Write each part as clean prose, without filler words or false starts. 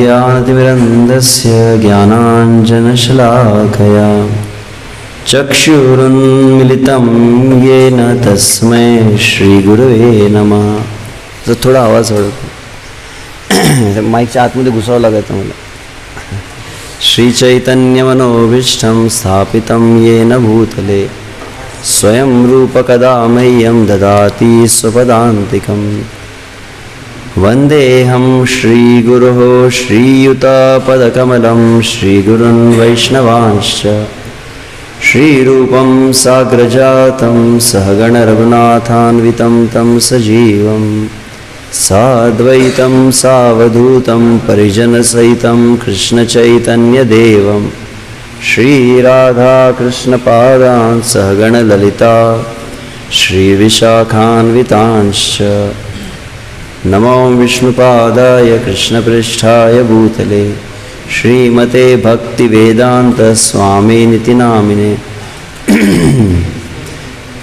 ज्ञानतिमिरन्धस्य ज्ञानाञ्जनशलाकया चक्षुरुन्मिलितं येन तस्मै श्रीगुरवे नमः। तो थोड़ा आवाज माईकच्या आतमध्ये घुसावं लागायचं मला। श्रीचैतन्यमनोभीष्टं स्थापितं येन भूतले स्वयं रूपकदा मह्यं ददाति स्वपदान्तिकम्। वन्देऽहं श्रीगुरोः श्रीयुतापदकमलं श्रीगुरुन् वैष्णवांश्च श्रीरूपं साग्रजातं सहगणरघुनाथान्वितं तं सजीवं साद्वैतं सावधूतं परिजनसहितं कृष्णचैतन्यदेवं श्रीराधाकृष्णपादान् सहगणललिता श्रीविशाखान्वितांश्च। नमो विष्णुपादाय कृष्णपृष्ठाय भूतले श्रीमते भक्तिवेदान्तस्वामिनिति नामिने।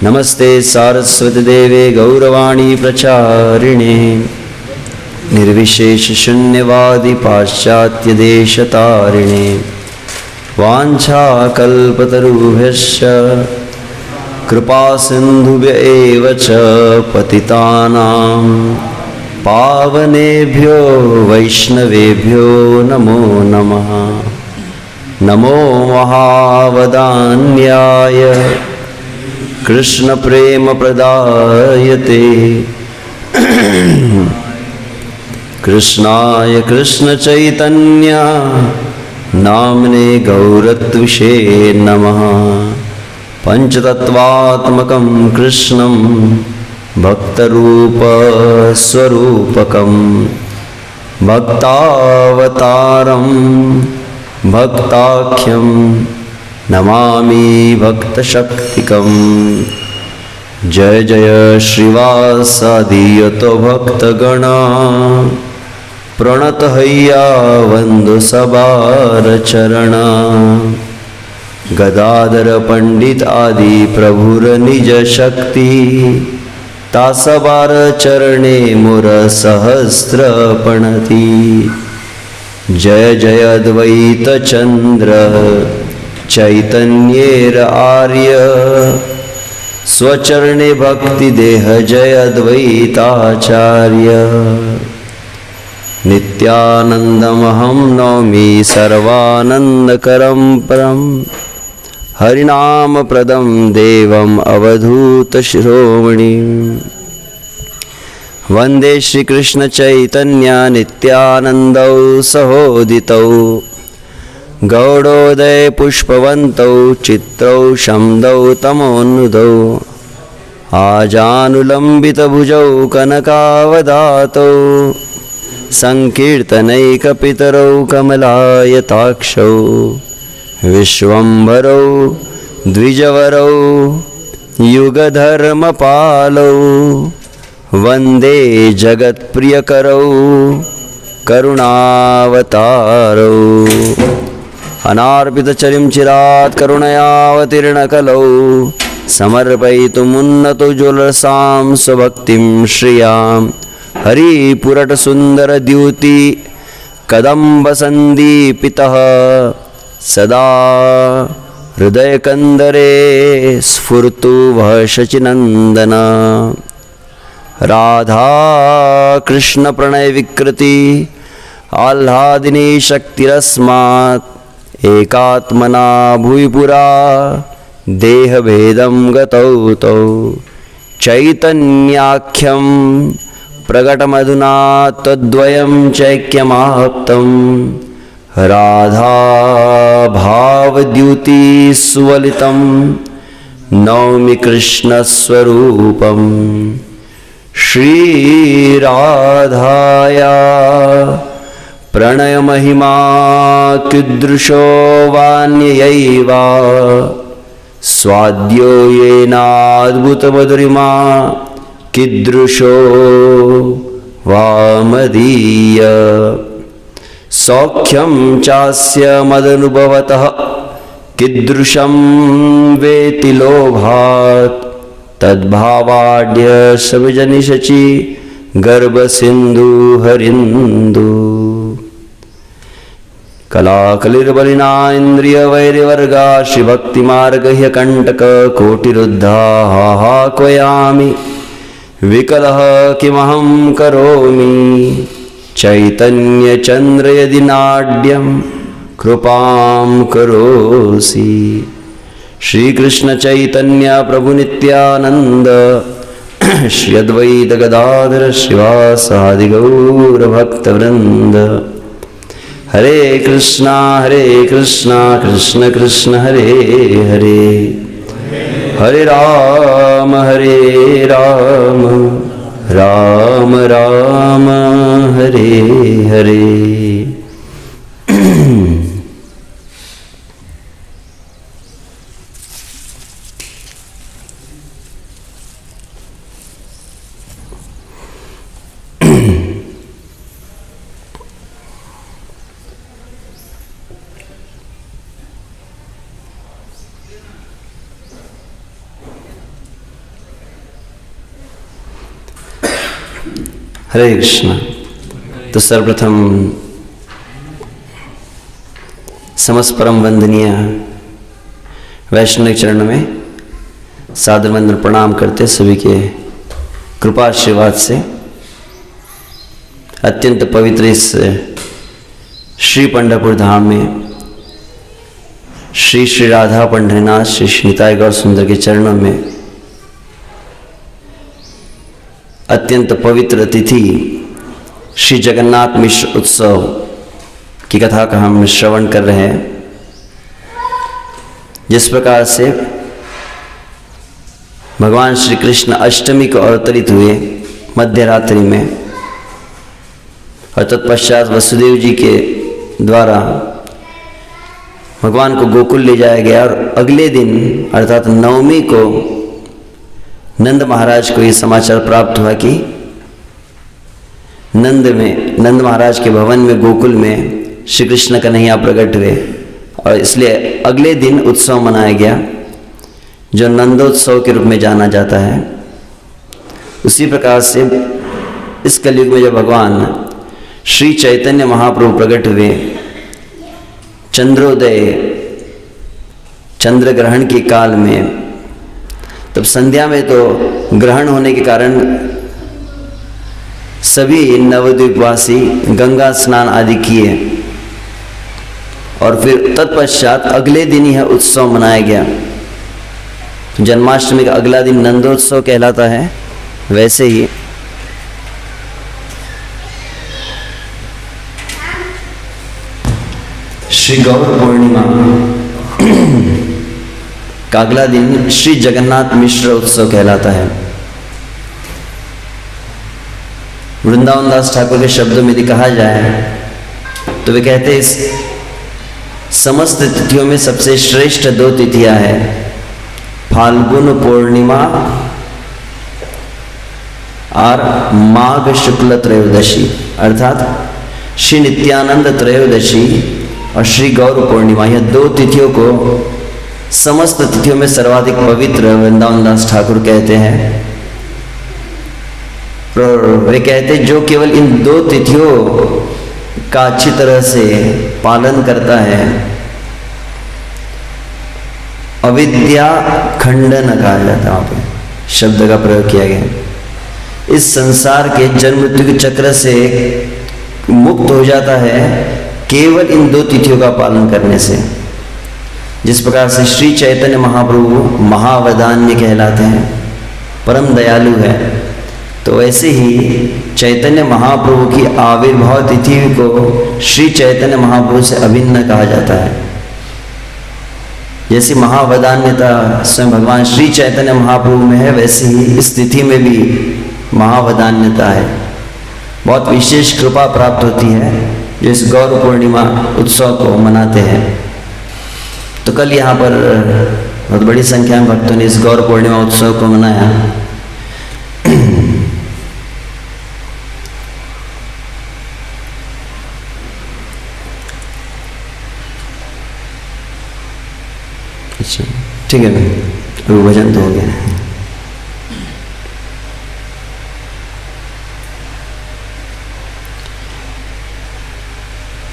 नमस्ते सारस्वतीदेवे गौरवाणी प्रचारिणे निर्विशेषशून्यवादी पाश्चात्यदेशतारिणे। वाञ्छाकल्पतरुभ्यश्च कृपासिन्धुभ्य एव च पतितानां पावनेभ्यो वैष्णवेभ्यो नमो नमः। नमो महावदान्याय कृष्णप्रेमप्रदायते कृष्णाय कृष्णचैतन्य नाम्ने गौरत्विषे नमः। पंचतत्वात्मकं कृष्णं भक्तरूपस्वरूपकं भक्तावतारं भक्ताख्यं नमामि भक्तशक्तिकम्। जय जय श्रीवासादियतो भक्तगणा प्रणतहय्या वन्दु सबारचरणा। गदाधर पंडित आदि प्रभुर निज शक्ति तासबार चरणे मुर सहस्र पणति। जय जय अद्वैत चंद्र चैतन्येर आर्य स्वचरणे भक्ति देह जय अद्वैताचार्य। नित्यानन्दमहं नौमि सर्वानन्दकरं परं हरिनामप्रदं देवम् अवधूतशिरोमणिं। वन्दे श्रीकृष्णचैतन्य नित्यानन्दौ सहोदितौ गौडोदय पुष्पवन्तौ चित्रौ शम्दौ तमोन्नुदौ आजानुलम्बितभुजौ कनकावदातौ संकीर्तनैकपितरौ कमलायताक्षौ विश्वम्भरौ द्विजवरौ युगधर्मपालौ वन्दे जगत्प्रियकरौ करुणावतारौ। अनार्पितचरिं चिरात् करुणयावतीर्णकलौ समर्पयितुमुन्नतो ज्वलसां स्वभक्तिं श्रियां। हरिपुरट सुंदर द्युति कदम्ब संदीपितः सदा हृदय कंदरे स्फुर्तु वह शचिनंदन। राधा कृष्ण प्रणय विकृति आह्लादिनी शक्तिरस्मात् एकात्मना भुविपुरा देहभेदं गतौ तौ। चैतन्याख्यं प्रकटमधुना तद्वयं चैक्यमाप्तं। राधा भावद्युति स्वलितं नौमि कृष्णस्वरूपं। श्रीराधाया प्रणयमहिमा कीदृशो वान्ययैव स्वाद्यो येनाद्भुतमधुरिमा कीदृशो वामदीय। सौख्यं चास्य मदनुभवतः कीदृशं वेति लोभात् तद्भावाड्य सविजनिशचि गर्भसिन्धु हरिन्दु कलाकलिर्बलिना इन्द्रियवैरिवर्गा श्रीभक्तिमार्गह्य कंटक कोटिरुद्धाः क्वयामि विकलः किमहं करोमि चैतन्यचन्द्र यदि नाड्यं कृपां करोसि। श्रीकृष्ण चैतन्य प्रभु नित्यानंद श्री अद्वैत गदाधर श्रीवासादि गौर भक्तवृंद। हरे कृष्णा कृष्ण कृष्ण हरे हरे, हरे राम राम राम हरे हरे। हरे कृष्ण। तो सर्वप्रथम समस्त परम वंदनीय वैष्णव चरण में सादर वंदन प्रणाम करते सभी के कृपा आशीर्वाद से अत्यंत पवित्र इस श्री पंढरपुर धाम में श्री श्री राधा पंढरीनाथ श्री निताई गौर सुंदर के चरणों में अत्यंत पवित्र तिथि श्री जगन्नाथ मिश्र उत्सव की कथा का हम श्रवण कर रहे हैं। जिस प्रकार से भगवान श्री कृष्ण अष्टमी को अवतरित हुए मध्य रात्रि में और तत्पश्चात वसुदेव जी के द्वारा भगवान को गोकुल ले जाया गया और अगले दिन अर्थात नवमी को नंद महाराज को ये समाचार प्राप्त हुआ कि नंद महाराज के भवन में गोकुल में श्री कृष्ण कन्हैया प्रकट हुए और इसलिए अगले दिन उत्सव मनाया गया जो नंदोत्सव के रूप में जाना जाता है। उसी प्रकार से इस कलयुग में जब भगवान श्री चैतन्य महाप्रभु प्रकट हुए चंद्रोदय चंद्र ग्रहण के काल में, तब संध्या में तो ग्रहण होने के कारण सभी नवद्वीपवासी गंगा स्नान आदि किए और फिर तत्पश्चात अगले दिन यह उत्सव मनाया गया। जन्माष्टमी का अगला दिन नंदोत्सव कहलाता है। वैसे ही श्री गौर पूर्णिमा का अगला दिन श्री जगन्नाथ मिश्र उत्सव कहलाता है। वृंदावन दास ठाकुर के शब्दों में यदि कहा जाए तो वे कहते हैं इस समस्त तिथियों में सबसे श्रेष्ठ दो तिथियां हैं, फाल्गुन पूर्णिमा और माघ शुक्ल त्रयोदशी अर्थात श्री नित्यानंद त्रयोदशी और श्री गौर पूर्णिमा। यह दो तिथियों को समस्त तिथियों में सर्वाधिक पवित्र वृंदावन दास ठाकुर कहते हैं। और वे कहते जो केवल इन दो तिथियों का अच्छी तरह से पालन करता है अविद्या खंडन कहा जाता है। वहां पे शब्द का प्रयोग किया गया। इस संसार के जन्म मृत्यु के चक्र से मुक्त हो जाता है केवल इन दो तिथियों का पालन करने से। जिस प्रकार से श्री चैतन्य महाप्रभु महावदान्य कहलाते हैं, परम दयालु है, तो वैसे ही चैतन्य महाप्रभु की आविर्भाव तिथि को श्री चैतन्य महाप्रभु से अभिन्न कहा जाता है। जैसी महावदान्यता स्वयं भगवान श्री चैतन्य महाप्रभु में है, वैसे ही इस तिथि में भी महावदान्यता है। बहुत विशेष कृपा प्राप्त होती है जो इस गौर पूर्णिमा उत्सव को मनाते हैं। तो कल यहाँ पर बहुत बड़ी संख्या में भक्तों ने इस गौर पूर्णिमा उत्सव को मनाया। अच्छा ठीक है, अभी भजन तो हो गया।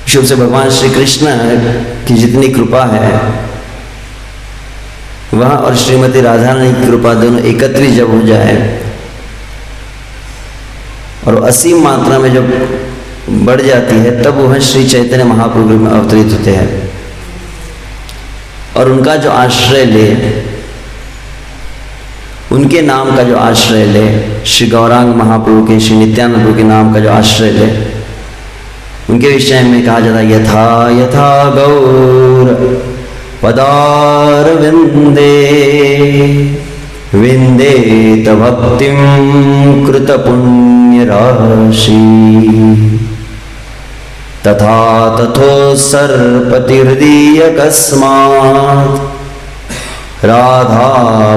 शुभ से भगवान श्री कृष्ण की जितनी कृपा है वह और श्रीमती राधा रानी की कृपा दोनों एकत्रित जब हो जाए और असीम मात्रा में जब बढ़ जाती है तब वह श्री चैतन्य महाप्रभु में अवतरित होते हैं और उनका जो आश्रय ले, उनके नाम का जो आश्रय ले, श्री गौरांग महाप्रभु के, श्री नित्यानंद प्रभु के नाम का जो आश्रय ले, उनके विषय में कहा जाता है यथा यथा गौर पदारविंदे विंदेत भक्तिं कृत पुण्य राशि तथा तथोत्सर्पति हृदय अकस्मात् राधा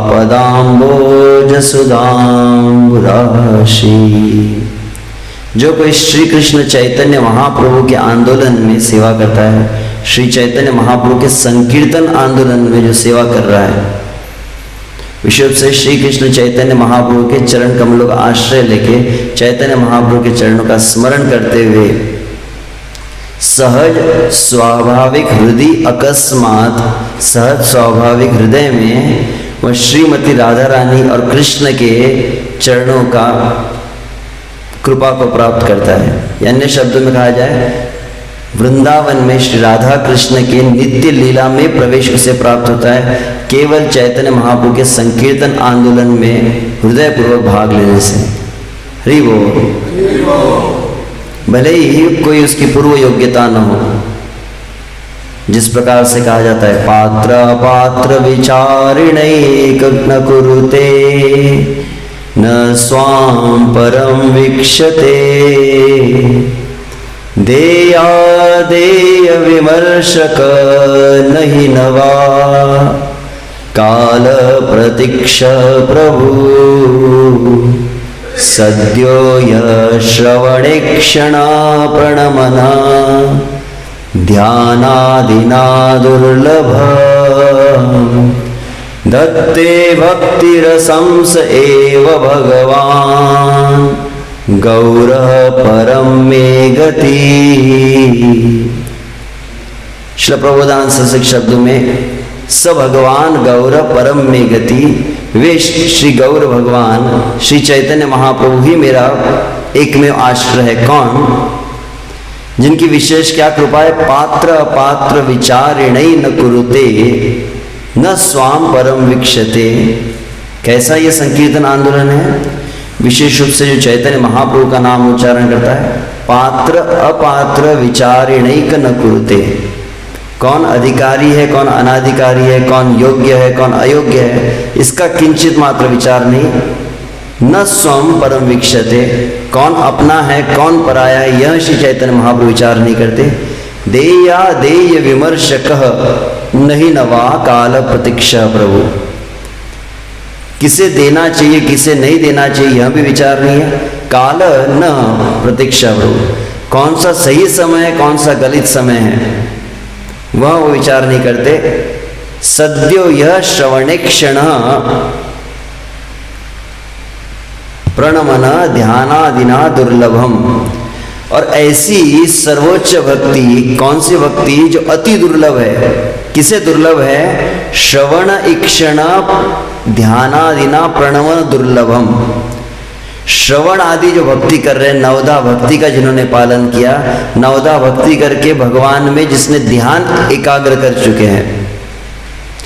पदाम्बोज सुधाम्बुराशि। जो कोई श्री कृष्ण चैतन्य महाप्रभु के आंदोलन में सेवा करता है, श्री चैतन्य महाप्रभु के संकीर्तन आंदोलन में जो सेवा कर रहा है, विशेष से श्री कृष्ण चैतन्य महाप्रभु के चरण कमलों का आश्रय लेके चैतन्य महाप्रभु के चरणों का स्मरण करते हुए सहज स्वाभाविक हृदय अकस्मात, सहज स्वाभाविक हृदय में वह श्रीमती राधा रानी और कृष्ण के चरणों का कृपा को प्राप्त करता है। अन्य शब्दों में कहा जाए वृंदावन में श्री राधा कृष्ण के नित्य लीला में प्रवेश उसे प्राप्त होता है केवल चैतन्य महाप्रभु के संकीर्तन आंदोलन में हृदय पूर्वक भाग लेने से। हरि बोल। भले ही कोई उसकी पूर्व योग्यता न हो, जिस प्रकार से कहा जाता है पात्र पात्र विचारिणैक न कुरुते न स्वाम परम वीक्षते देया देय विमर्शक नहीं नवा काल प्रतीक्ष प्रभु सद्यो यश्रवणे क्षणा प्रणमना ध्यानादिना दुर्लभ दत्ते भक्तिरसंस एव भगवान गौर परम में गति। श्री प्रबोधान सरसिक शब्दों में स भगवान गौर परम में गति, वे श्री गौर भगवान श्री चैतन्य महाप्रभु ही मेरा एकमेव आश्रय है। कौन? जिनकी विशेष क्या कृपा है? पात्र अपात्र विचारिणै न कुरुते न स्वाम परम वीक्षते। कैसा ये संकीर्तन आंदोलन है? विशेष रूप से जो चैतन्य महाप्रभु का नाम उच्चारण करता है, पात्र अपात्र विचारिणैक न कुरुते। कौन अधिकारी है, कौन अनाधिकारी है, कौन योग्य है, कौन अयोग्य है, इसका किंचित मात्र विचार नहीं। न स्वम परम वीक्षते, कौन अपना है कौन पराया है, यह श्री चैतन्य महाप्रभु विचार नहीं करते। देया देय विमर्शकः नहीं नवा काल प्रतीक्षा प्रभु। किसे देना चाहिए किसे नहीं देना चाहिए यह भी विचार नहीं है। काल न प्रतीक्षा प्रभु, कौन सा सही समय है कौन सा गलत समय है वह वो विचार नहीं करते। सद्यो यह श्रवणे क्षण प्रणमन ध्यानादिना दुर्लभम। और ऐसी सर्वोच्च भक्ति, कौन सी भक्ति? जो अति दुर्लभ है। किसे दुर्लभ है? श्रवण इक्षण ध्यानादिना प्रणमन दुर्लभम। श्रवण आदि जो भक्ति कर रहे हैं, नवदा भक्ति का जिन्होंने पालन किया, नवदा भक्ति करके भगवान में जिसने ध्यान एकाग्र कर चुके हैं।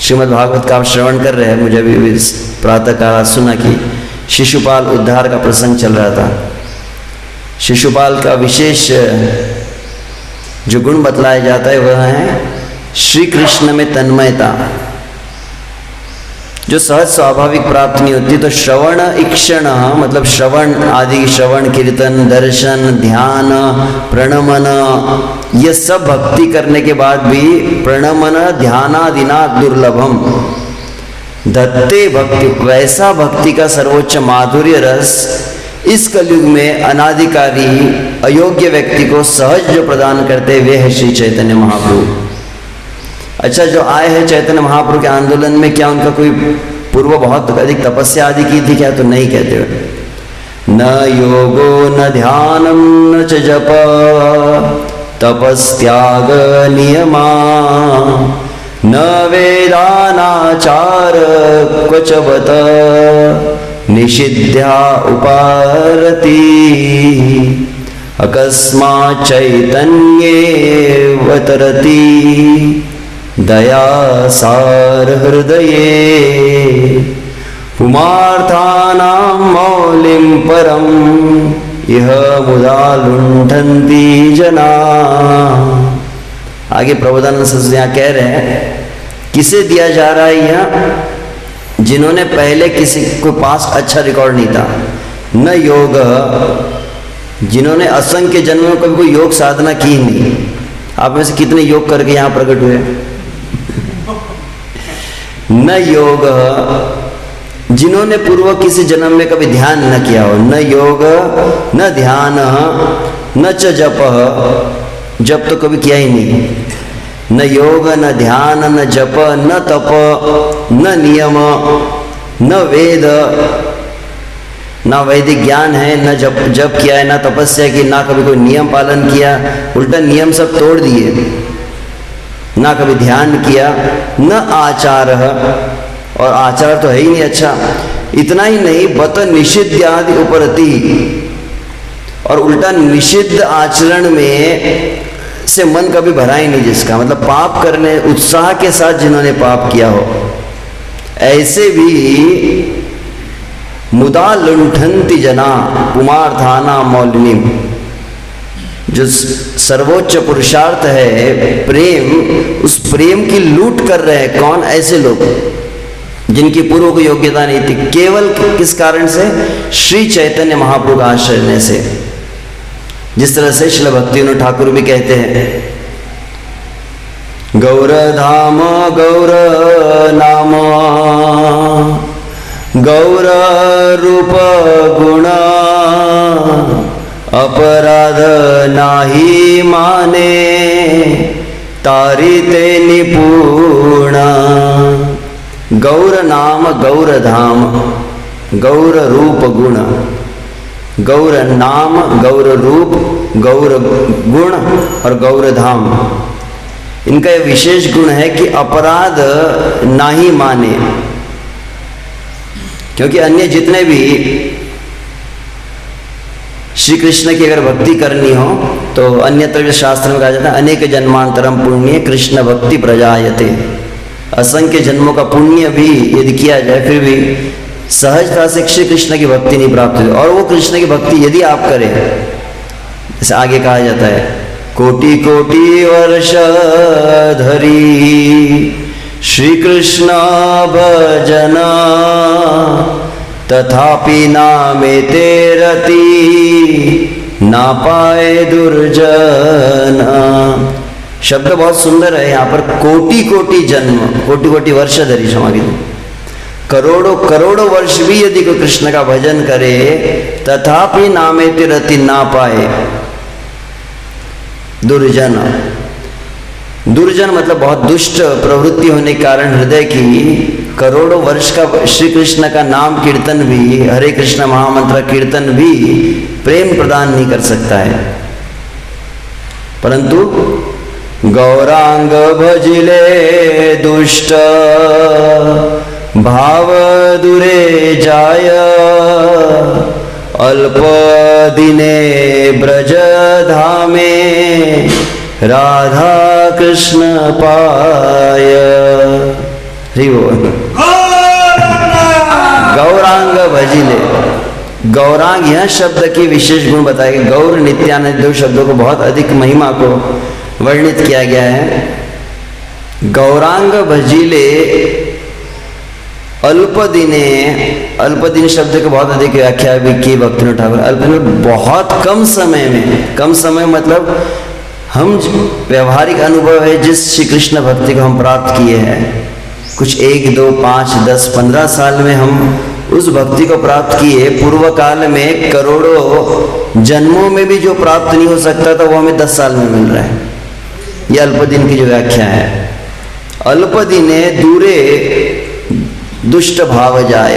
श्रीमद् भागवत का आप श्रवण कर रहे हैं। मुझे अभी प्रातः काल सुना कि शिशुपाल उद्धार का प्रसंग चल रहा था। शिशुपाल का विशेष जो गुण बतलाया जाता है वह है श्री कृष्ण में तन्मयता, जो सहज स्वाभाविक प्राप्त नहीं होती। तो श्रवण इक्षण मतलब श्रवण आदि, श्रवण कीर्तन दर्शन ध्यान प्रणमन, ये सब भक्ति करने के बाद भी प्रणमन ध्यानादिना दुर्लभम दत्ते भक्ति, वैसा भक्ति का सर्वोच्च माधुर्य रस इस कलयुग में अनाधिकारी अयोग्य व्यक्ति को सहज जो प्रदान करते वे है श्री चैतन्य महाप्रभु। अच्छा, जो आए हैं चैतन्य महाप्रभु के आंदोलन में, क्या उनका कोई पूर्व बहुत अधिक तपस्या आदि की थी क्या? तो नहीं कहते हुए, न योगो न ध्यानम न च जप तपस्त्याग नियमा न वेदानाचार क्वचवत निषिद्ध्या उपारति अकस्मात् चैतन्ये वतरति दयासार हृदये पुमार्थानां मौलिं परम यह मुदा लुण्ठन्ति जना। आगे प्रबोधानंद सरस्वती यहाँ कह रहे हैं, किसे दिया जा रहा है यह? जिन्होंने पहले किसी को पास अच्छा रिकॉर्ड नहीं था। न योग, जिन्होंने असंख्य जन्मों में कभी कोई योग साधना की नहीं। आप में से कितने योग करके यहाँ प्रकट हुए? न योग, जिन्होंने पूर्व किसी जन्म में कभी ध्यान न किया हो। न योग न ध्यान न च जप, जप तो कभी किया ही नहीं। न योग न ध्यान न जप न तप न नियम न वेद, ना वैदिक ज्ञान है, न जप किया है, ना तपस्या की, ना कभी कोई नियम पालन किया, उल्टा नियम सब तोड़ दिए, ना कभी ध्यान किया, न आचार, और आचार तो है ही नहीं अच्छा। इतना ही नहीं, बत निषिद्ध आदि उपरति, और उल्टा निषिद्ध आचरण में से मन कभी भरा ही नहीं जिसका, मतलब पाप करने उत्साह के साथ जिन्होंने पाप किया हो, ऐसे भी मुदा लुंठन्ति जना पुमार्थाना मौलिनी। जो सर्वोच्च पुरुषार्थ है प्रेम, उस प्रेम की लूट कर रहे हैं। कौन? ऐसे लोग जिनकी पूर्व को योग्यता नहीं थी, केवल किस कारण से? श्री चैतन्य महाप्रभु का आश्रय लेने से। जिस तरह से श्रील भक्तिविनोद ठाकुर भी कहते हैं, गौर धाम गौर नाम गौर रूप गुण अपराध नाही माने तारिते निपुण। गौर नाम गौर धाम गौर रूप गुण, गौर नाम गौर रूप गौर गुण और गौर धाम, इनका यह विशेष गुण है कि अपराध नाही माने। क्योंकि अन्य जितने भी श्री कृष्ण की अगर भक्ति करनी हो तो अन्यत्र शास्त्र में कहा जाता है अनेक जन्मांतरम पुण्य कृष्ण भक्ति प्रजायते। असंख्य जन्मों का पुण्य भी यदि किया जाए फिर भी सहजता से श्री कृष्ण की भक्ति नहीं प्राप्त होती। और वो कृष्ण की भक्ति यदि आप करें, जैसे आगे कहा जाता है, कोटि कोटि वर्ष धरी श्री कृष्ण भजना तथापि नामे तेरति ना पाए दुर्जन। शब्द बहुत सुंदर है यहाँ पर। कोटि कोटि जन्म, कोटि कोटि वर्ष धरी, क्षमा कीजिए, करोड़ों करोड़ों वर्ष भी यदि कोई कृष्ण का भजन करे तथापि नामे तेरति ना पाए दुर्जन। दुर्जन मतलब बहुत दुष्ट प्रवृत्ति होने के कारण हृदय की करोड़ों वर्ष का श्री कृष्ण का नाम कीर्तन भी, हरे कृष्ण महामंत्र कीर्तन भी प्रेम प्रदान नहीं कर सकता है। परंतु गौरांग भजिले दुष्ट भाव दुरे जाय अल्प दिने ब्रज धामे राधा कृष्ण पाय। हरि बोल। गौरांग भजिले, गौरांग यह शब्द की विशेष गुण बताए गए। गौर नित्यानंद दो शब्दों को बहुत अधिक महिमा को वर्णित किया गया है। गौरांग भजिले अल्प दिने, अल्प दिन शब्द को बहुत अधिक व्याख्या भी की भक्तिविनोद ठाकुर। अल्प दिन बहुत कम समय में, कम समय मतलब हम व्यवहारिक अनुभव है जिस श्री कृष्ण भक्ति को हम प्राप्त किए हैं, कुछ 1, 2, 5, 10, 15 साल में हम उस भक्ति को प्राप्त किए। पूर्व काल में करोड़ों जन्मों में भी जो प्राप्त नहीं हो सकता था वो हमें 10 साल में मिल रहा है। ये अल्प दिन की जो व्याख्या है। अल्पदिने दूरे दुष्ट भाव जाय।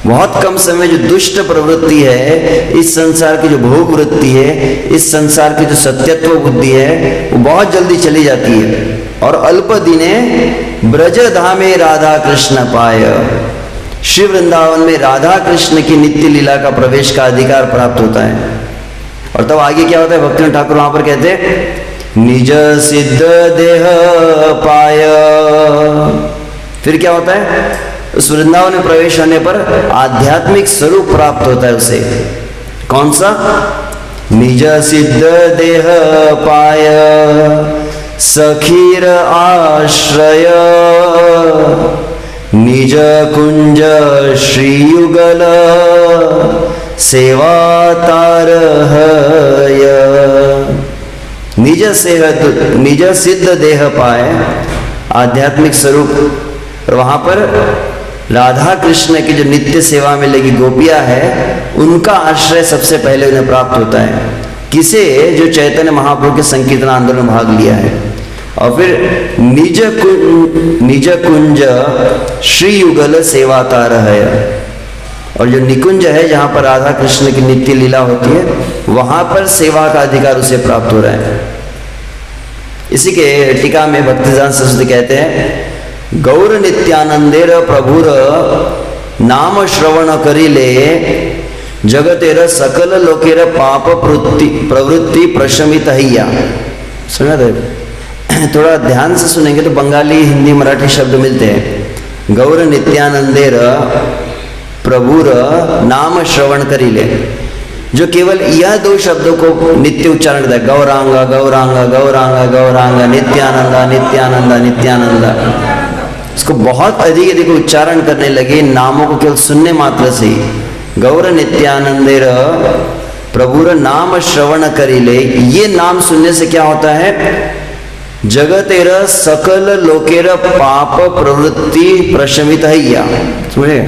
बहुत कम समय जो दुष्ट प्रवृत्ति है, इस संसार की जो भोग वृत्ति है, इस संसार की जो सत्यत्व बुद्धि है, वो बहुत जल्दी चली जाती है। और अल्पदिने ब्रज धामे राधा कृष्ण पाय, श्री वृंदावन में राधा कृष्ण की नित्य लीला का प्रवेश का अधिकार प्राप्त होता है। और तब आगे क्या होता है, भक्तिनाथ ठाकुर वहां पर कहते हैं निज सिद्ध देह पाय। फिर क्या होता है, उस वृंदावन में प्रवेश होने पर आध्यात्मिक स्वरूप प्राप्त होता है उसे। कौन सा? निज सिद्ध देह पाय सखीर आश्रय, निज कुंज श्री युगल सेवा तारहय। निज सिद्ध देह पाए, आध्यात्मिक स्वरूप। और वहां पर राधा कृष्ण की जो नित्य सेवा में लगी गोपियां है, उनका आश्रय सबसे पहले उन्हें प्राप्त होता है। किसे? जो चैतन्य महाप्रभु के संकीर्तन आंदोलन में भाग लिया है। और फिर निज कुंज श्री युगल सेवा तारहय, और जो निकुंज है जहां पर राधा कृष्ण की नित्य लीला होती है, वहां पर सेवा का अधिकार उसे प्राप्त हो रहा है। इसी के टीका में भक्तिदान सरस्वती कहते हैं गौर नित्यानंदेर प्रभुर नाम श्रवण करिले, जगतेर सकल लोकेर पाप प्रवृत्ति प्रशमित हैया। सुना दे, थोड़ा ध्यान से सुनेंगे तो बंगाली, हिंदी, मराठी शब्द मिलते हैं। गौर नित्यानंदेर प्रभुर नाम श्रवण करिले, जो केवल यह दो शब्दों को नित्य उच्चारण करता है, गौरांगा गौरांगा गौरांगा गौरांगा, नित्यानंदा नित्यानंदा नित्यानंदा। इसको बहुत अधिक अधिक उच्चारण करने लगे नामों को केवल सुनने मात्र से ही। गौर नित्यानंदेर प्रभुर नाम श्रवण करिले, ये नाम सुनने से क्या होता है, जगतेर सकल लोकेर पाप प्रवृत्ति प्रशमित हैया। समझे?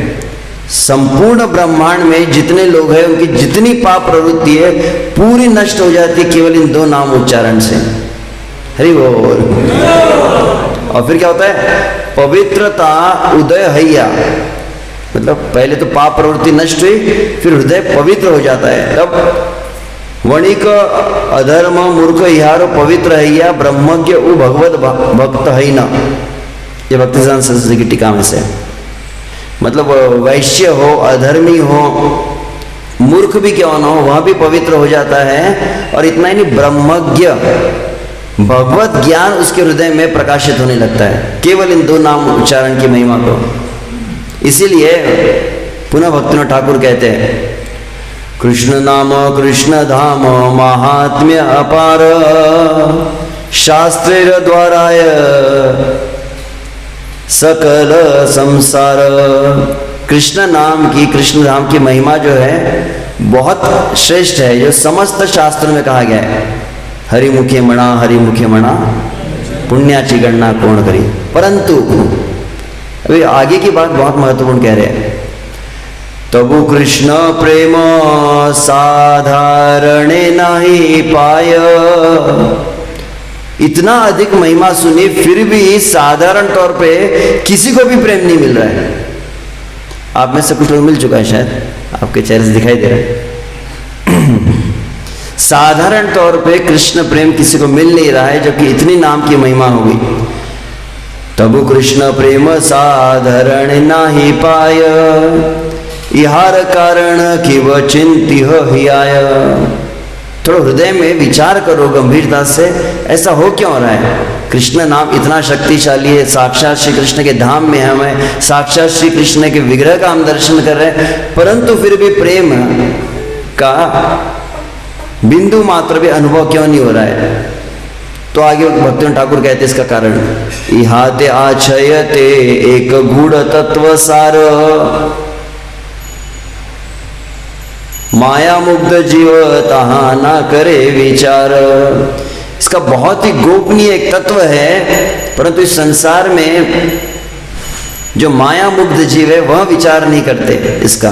संपूर्ण ब्रह्मांड में जितने लोग हैं, उनकी जितनी पाप प्रवृत्ति है पूरी नष्ट हो जाती है केवल इन दो नाम उच्चारण से। हरि बोल। और फिर क्या होता है, पवित्रता उदय हैया, मतलब पहले तो पाप प्रवृत्ति नष्ट हुई, फिर हृदय पवित्र हो जाता है। तब वणिक अधर्म मूर्ख इहारो पवित्र हैया, ब्रह्मज्ञ उ भगवत भक्त है न। ये भक्तिदान सरस्वती की टीका में से, मतलब वैश्य हो, अधर्मी हो, मूर्ख भी क्यों न हो, वह भी पवित्र हो जाता है। और इतना ही नहीं, ब्रह्मज्ञ भगवत ज्ञान उसके हृदय में प्रकाशित होने लगता है केवल इन दो नाम उच्चारण की महिमा को। इसीलिए पुनः भक्तिनाथ ठाकुर कहते हैं कृष्ण नाम कृष्ण धाम महात्म्य अपार, शास्त्रेर द्वाराय सकल संसार। कृष्ण नाम की, कृष्ण धाम की महिमा जो है बहुत श्रेष्ठ है, जो समस्त शास्त्रों में कहा गया है। हरिमुखे मणा पुण्याची गणना कौन करी। परंतु अभी आगे की बात बहुत महत्वपूर्ण कह रहे हैं। तबु कृष्ण प्रेम साधारणे नहीं पाय, इतना अधिक महिमा सुनी फिर भी साधारण तौर पे किसी को भी प्रेम नहीं मिल रहा है। आप में से कुछ लोग मिल चुका है, शायद आपके चेहरे से दिखाई दे रहा है। साधारण तौर पे कृष्ण प्रेम किसी को मिल नहीं रहा है, जबकि इतनी नाम की महिमा हो गई। तब कृष्ण प्रेम साधारण नाही पाय, इहार कारण किव चिंति हियाय। थोड़ा हृदय में विचार करो गंभीरता से, ऐसा हो क्यों रहा है। कृष्ण नाम इतना शक्तिशाली है, साक्षात श्री कृष्ण के धाम में हमें साक्षात श्री कृष्ण के विग्रह का हम दर्शन कर रहे हैं, परंतु फिर भी प्रेम का बिंदु मात्र भी अनुभव क्यों नहीं हो रहा है। तो आगे भक्तिनाथ ठाकुर कहते इसका कारण, इहाते आछयते एक गूढ़ तत्व सार, माया मुग्ध जीव तहा ना करे विचार। इसका बहुत ही गोपनीय एक तत्व है, परंतु इस संसार में जो माया मुग्ध जीव है वह विचार नहीं करते इसका।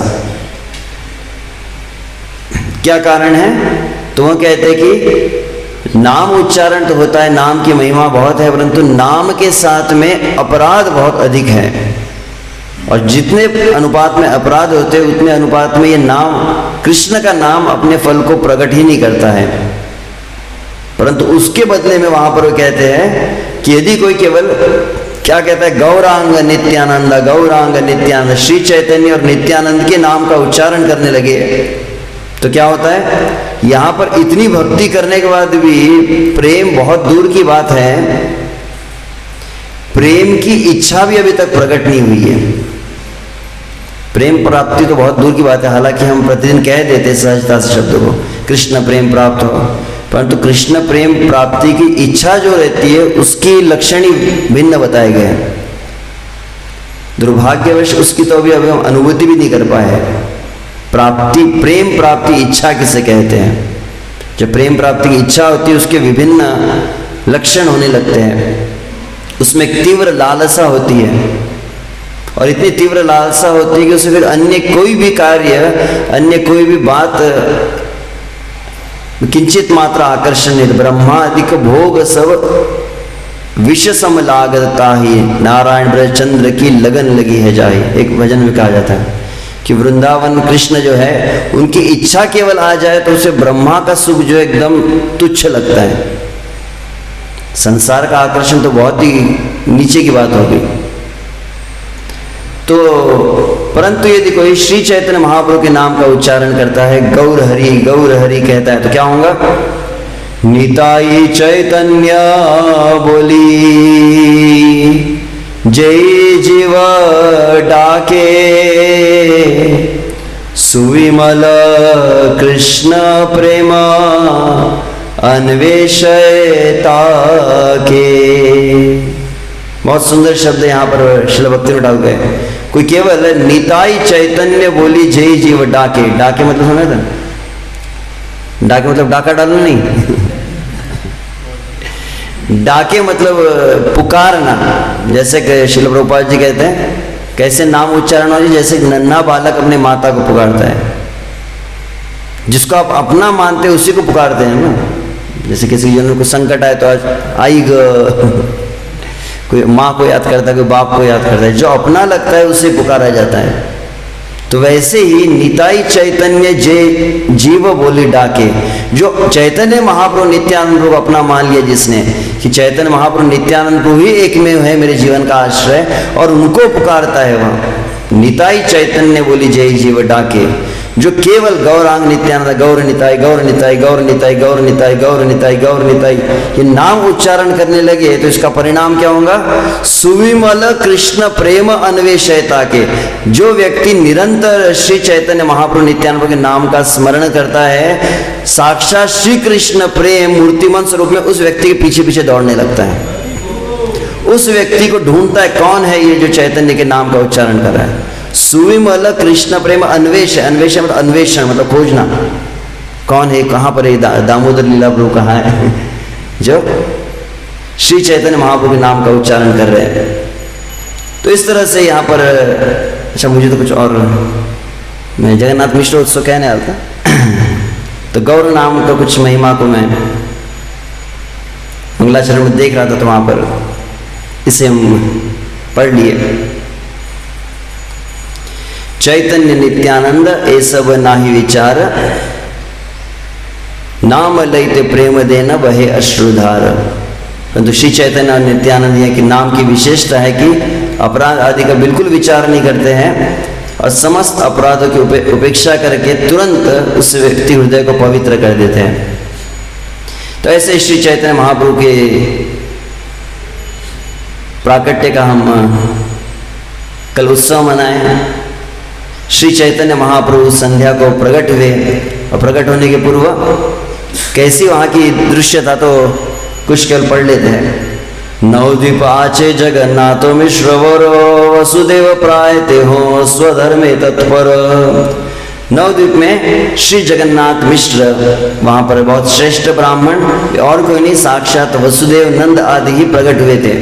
क्या कारण है? तो वह कहते कि नाम उच्चारण तो होता है, नाम की महिमा बहुत है, परंतु नाम के साथ में अपराध बहुत अधिक है। और जितने अनुपात में अपराध होते हैं उतने अनुपात में ये नाम, कृष्ण का नाम अपने फल को प्रकट ही नहीं करता है। परंतु उसके बदले में वहां पर वो कहते हैं कि यदि कोई केवल क्या कहता है, गौरांग नित्यानंद, गौरांग नित्यानंद, श्री चैतन्य और नित्यानंद के नाम का उच्चारण करने लगे तो क्या होता है, यहां पर इतनी भक्ति करने के बाद भी प्रेम बहुत दूर की बात है, प्रेम की इच्छा भी अभी तक प्रकट नहीं हुई है। प्रेम प्राप्ति तो बहुत दूर की बात है, हालांकि हम प्रतिदिन कह देते सहजता से शब्द को, कृष्ण प्रेम प्राप्त हो, परंतु कृष्ण प्रेम प्राप्ति की इच्छा जो रहती है उसकी लक्षण ही भिन्न बताए गए हैं। दुर्भाग्यवश उसकी तो अभी हम अनुभूति भी नहीं कर पाए। प्राप्ति, प्रेम प्राप्ति इच्छा किसे कहते हैं? जब प्रेम प्राप्ति की इच्छा होती है उसके विभिन्न लक्षण होने लगते हैं, उसमें तीव्र लालसा होती है, और इतनी तीव्र लालसा होती है कि उसे फिर अन्य कोई भी कार्य, अन्य कोई भी बात किंचित मात्र आकर्षण नहीं। ब्रह्मादिक भोग सब विष सम लागता ही, नारायण ब्रजचंद्र की लगन लगी है जाही, एक भजन में कहा जाता है कि वृंदावन कृष्ण जो है उनकी इच्छा केवल आ जाए तो उसे ब्रह्मा का सुख जो एकदम तुच्छ लगता है। संसार का आकर्षण तो बहुत ही नीचे की बात होगी। तो परंतु यदि कोई श्री चैतन्य महाप्रभु के नाम का उच्चारण करता है, गौर हरि कहता है, तो क्या होगा? निताई चैतन्य बोली जय जीव डाके, सुविमल कृष्ण प्रेम अन्वेषयता के। बहुत सुंदर शब्द यहाँ पर श्रील भक्ति डाल गए। कोई केवल निताई चैतन्य बोली जय जीव डाके, डाके मतलब सुना था, डाके मतलब डाका डालना नहीं डाके मतलब पुकारना। जैसे कि श्रील प्रभुपाद जी कहते हैं, कैसे नाम उच्चारण हो, जैसे नन्हा बालक अपने माता को पुकारता है, जिसको आप अपना मानते हैं उसी को पुकारते हैं ना। जैसे किसी जन को संकट आए तो आज आई कोई माँ को याद करता है, कोई बाप को याद करता है, जो अपना लगता है उसे पुकारा जाता है। तो वैसे ही निताई चैतन्य जय जीव बोली डाके, जो चैतन्य महाप्रभु नित्यानंद को अपना मान लिया जिसने, कि चैतन्य महाप्रभु नित्यानंद को ही एक में है मेरे जीवन का आश्रय, और उनको पुकारता है वह निताई चैतन्य बोली जय जीव डाके, जो केवल गौरांग नित्यानंद, गौर निताई गौर निताई गौर निताई गौर निताई गौर निताई गौर निताई ये नाम उच्चारण करने लगे तो इसका परिणाम क्या होगा? सुविमल कृष्ण प्रेम अन्वेषयता के। जो व्यक्ति निरंतर श्री चैतन्य महाप्रभु नित्यानंद के नाम का स्मरण करता है, साक्षात श्री कृष्ण प्रेम मूर्तिमंत स्वरूप में उस व्यक्ति के पीछे पीछे दौड़ने लगता है। उस व्यक्ति को ढूंढता है, कौन है ये जो चैतन्य के नाम का उच्चारण कर रहा है। सुविमल कृष्ण प्रेम अन्वेष, अन्वेष मतलब अन्वेषण मतलब खोजना, कौन है, कहाँ पर है, दामोदर लीला प्रभु कहाँ है जो श्री चैतन्य महाप्रभु के नाम का उच्चारण कर रहे हैं। तो इस तरह से यहाँ पर, अच्छा मुझे तो कुछ और, मैं जगन्नाथ मिश्र उत्सव कहने आया था तो गौर नाम का कुछ महिमा को मैं मंगलाचरण में देख रहा था, तो वहाँ पर इसे हम पढ़ लिए। चैतन्य नित्यानंद ये सब नाही विचार, नाम लैते प्रेम देना बहे अश्रुधार। परंतु श्री चैतन्य और नित्यानंद की नाम की विशेषता है कि अपराध आदि का बिल्कुल विचार नहीं करते हैं और समस्त अपराधों की उपेक्षा करके तुरंत उस व्यक्ति हृदय को पवित्र कर देते हैं। तो ऐसे श्री चैतन्य महाप्रभु के प्राकट्य का हम कल उत्सव मनाए। श्री चैतन्य महाप्रभु संध्या को प्रकट हुए और प्रकट होने के पूर्व कैसी वहाँ की दृश्य था तो कुछ केवल पढ़ लेते हैं। नवद्वीप आचे जगन्नाथो मिश्रवरो वसुदेव प्रायते हो स्वधर्मे तत्पर। नवद्वीप में श्री जगन्नाथ मिश्र, वहाँ पर बहुत श्रेष्ठ ब्राह्मण और कोई नहीं, साक्षात वसुदेव नंद आदि ही प्रकट हुए थे।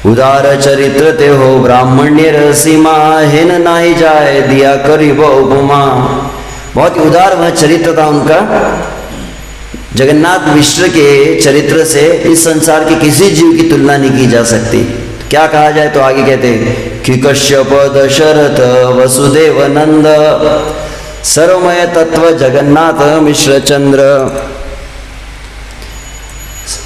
उदार चरित्र ते हो ब्राह्मण्य रसीमा, हेन नाही जाए दिया करीब उपमा। बहुत उदार वह चरित्र था उनका, जगन्नाथ मिश्र के चरित्र से इस संसार के किसी जीव की तुलना नहीं की जा सकती। क्या कहा जाए तो आगे कहते कि कश्यप दशरथ वसुदेव नंद सर्वमय तत्व जगन्नाथ मिश्र चंद्र।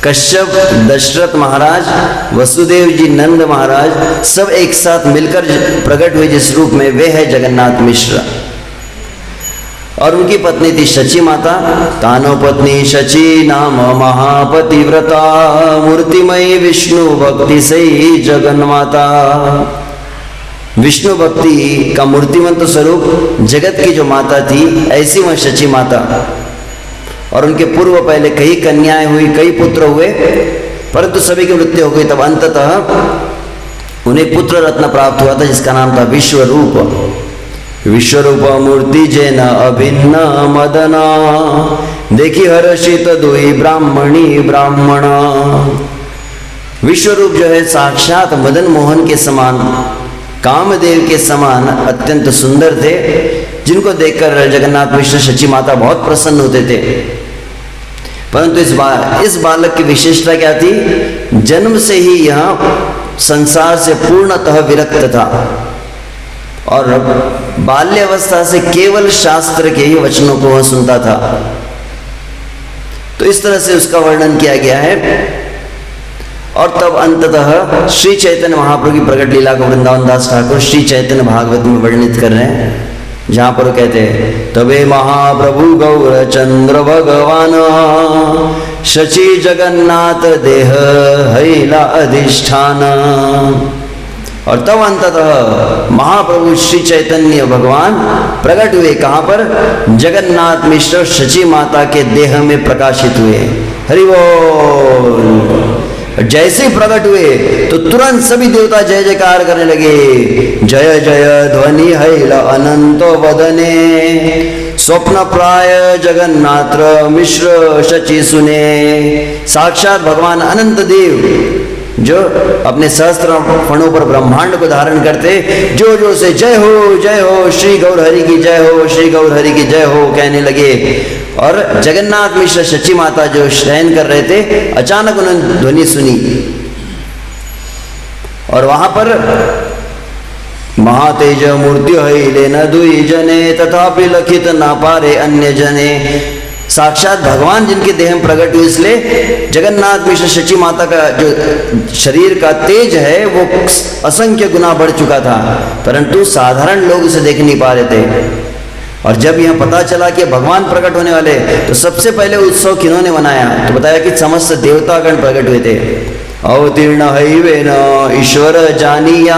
कश्यप, दशरथ महाराज, वसुदेव जी, नंद महाराज सब एक साथ मिलकर प्रकट हुए जिस रूप में, वे है जगन्नाथ मिश्र। और उनकी पत्नी थी शची माता। तानो पत्नी शची नाम महापतिव्रता मूर्तिमयी विष्णु भक्ति से जगन माता। विष्णु भक्ति का मूर्तिमंत स्वरूप जगत की जो माता थी, ऐसी वह शची माता। और उनके पूर्व पहले कई कन्याएं हुई, कई पुत्र हुए, परंतु सभी की मृत्यु हो गई। तब अंततः उन्हें पुत्र रत्न प्राप्त हुआ था जिसका नाम था विश्वरूप। विश्वरूप मूर्ति जैन अभिन्न मदना देखी हर्षित दुई ब्राह्मणी ब्राह्मणा। विश्वरूप जो है साक्षात मदन मोहन के समान, कामदेव के समान अत्यंत सुंदर थे, जिनको देखकर जगन्नाथ मिश्र शची माता बहुत प्रसन्न होते थे। परंतु इस बालक की विशेषता क्या थी? जन्म से ही यह संसार से पूर्णतः विरक्त था और बाल्यावस्था से केवल शास्त्र के ही वचनों को वह सुनता था। तो इस तरह से उसका वर्णन किया गया है। और तब अंततः श्री चैतन्य महाप्रभु की प्रकट लीला को वृंदावन दास ठाकुर श्री चैतन्य भागवत में वर्णित कर रहे हैं, जहां पर वो कहते हैं तबे महाप्रभु गौर चंद्र भगवान शची जगन्नाथ देह हैला अधिष्ठान। और तब अंततः महाप्रभु श्री चैतन्य भगवान प्रकट हुए। कहां पर? जगन्नाथ मिश्र शची माता के देह में प्रकाशित हुए। हरि बोल। जैसे ही प्रकट हुए तो तुरंत सभी देवता जय जयकार करने लगे। जय जय ध्वनि हैल अनंत वदने स्वप्न प्राय जगन्नाथ मिश्र शची सुने। साक्षात भगवान अनंत देव जो अपने सहस्त्र फणों पर ब्रह्मांड को धारण करते, जो जो से जय हो श्री गौर हरि की जय हो, श्री गौर हरि की जय हो कहने लगे। और जगन्नाथ मिश्र शची माता जो शयन कर रहे थे, अचानक उन्होंने ध्वनि सुनी और वहां पर महातेज मूर्ति हईले न दुई जने तथापि लखित ना पारे अन्य जने। साक्षात भगवान जिनके देह में प्रकट हुए, इसलिए जगन्नाथ मिश्र शची माता का जो शरीर का तेज है वो असंख्य गुना बढ़ चुका था, परंतु साधारण लोग उसे देख नहीं पा रहे थे। और जब यह पता चला कि भगवान प्रकट होने वाले, तो सबसे पहले उत्सव किन्होंने मनाया? तो बताया कि समस्त देवतागण प्रकट हुए थे। अवतीर्ण हैवेन ईश्वर जानिया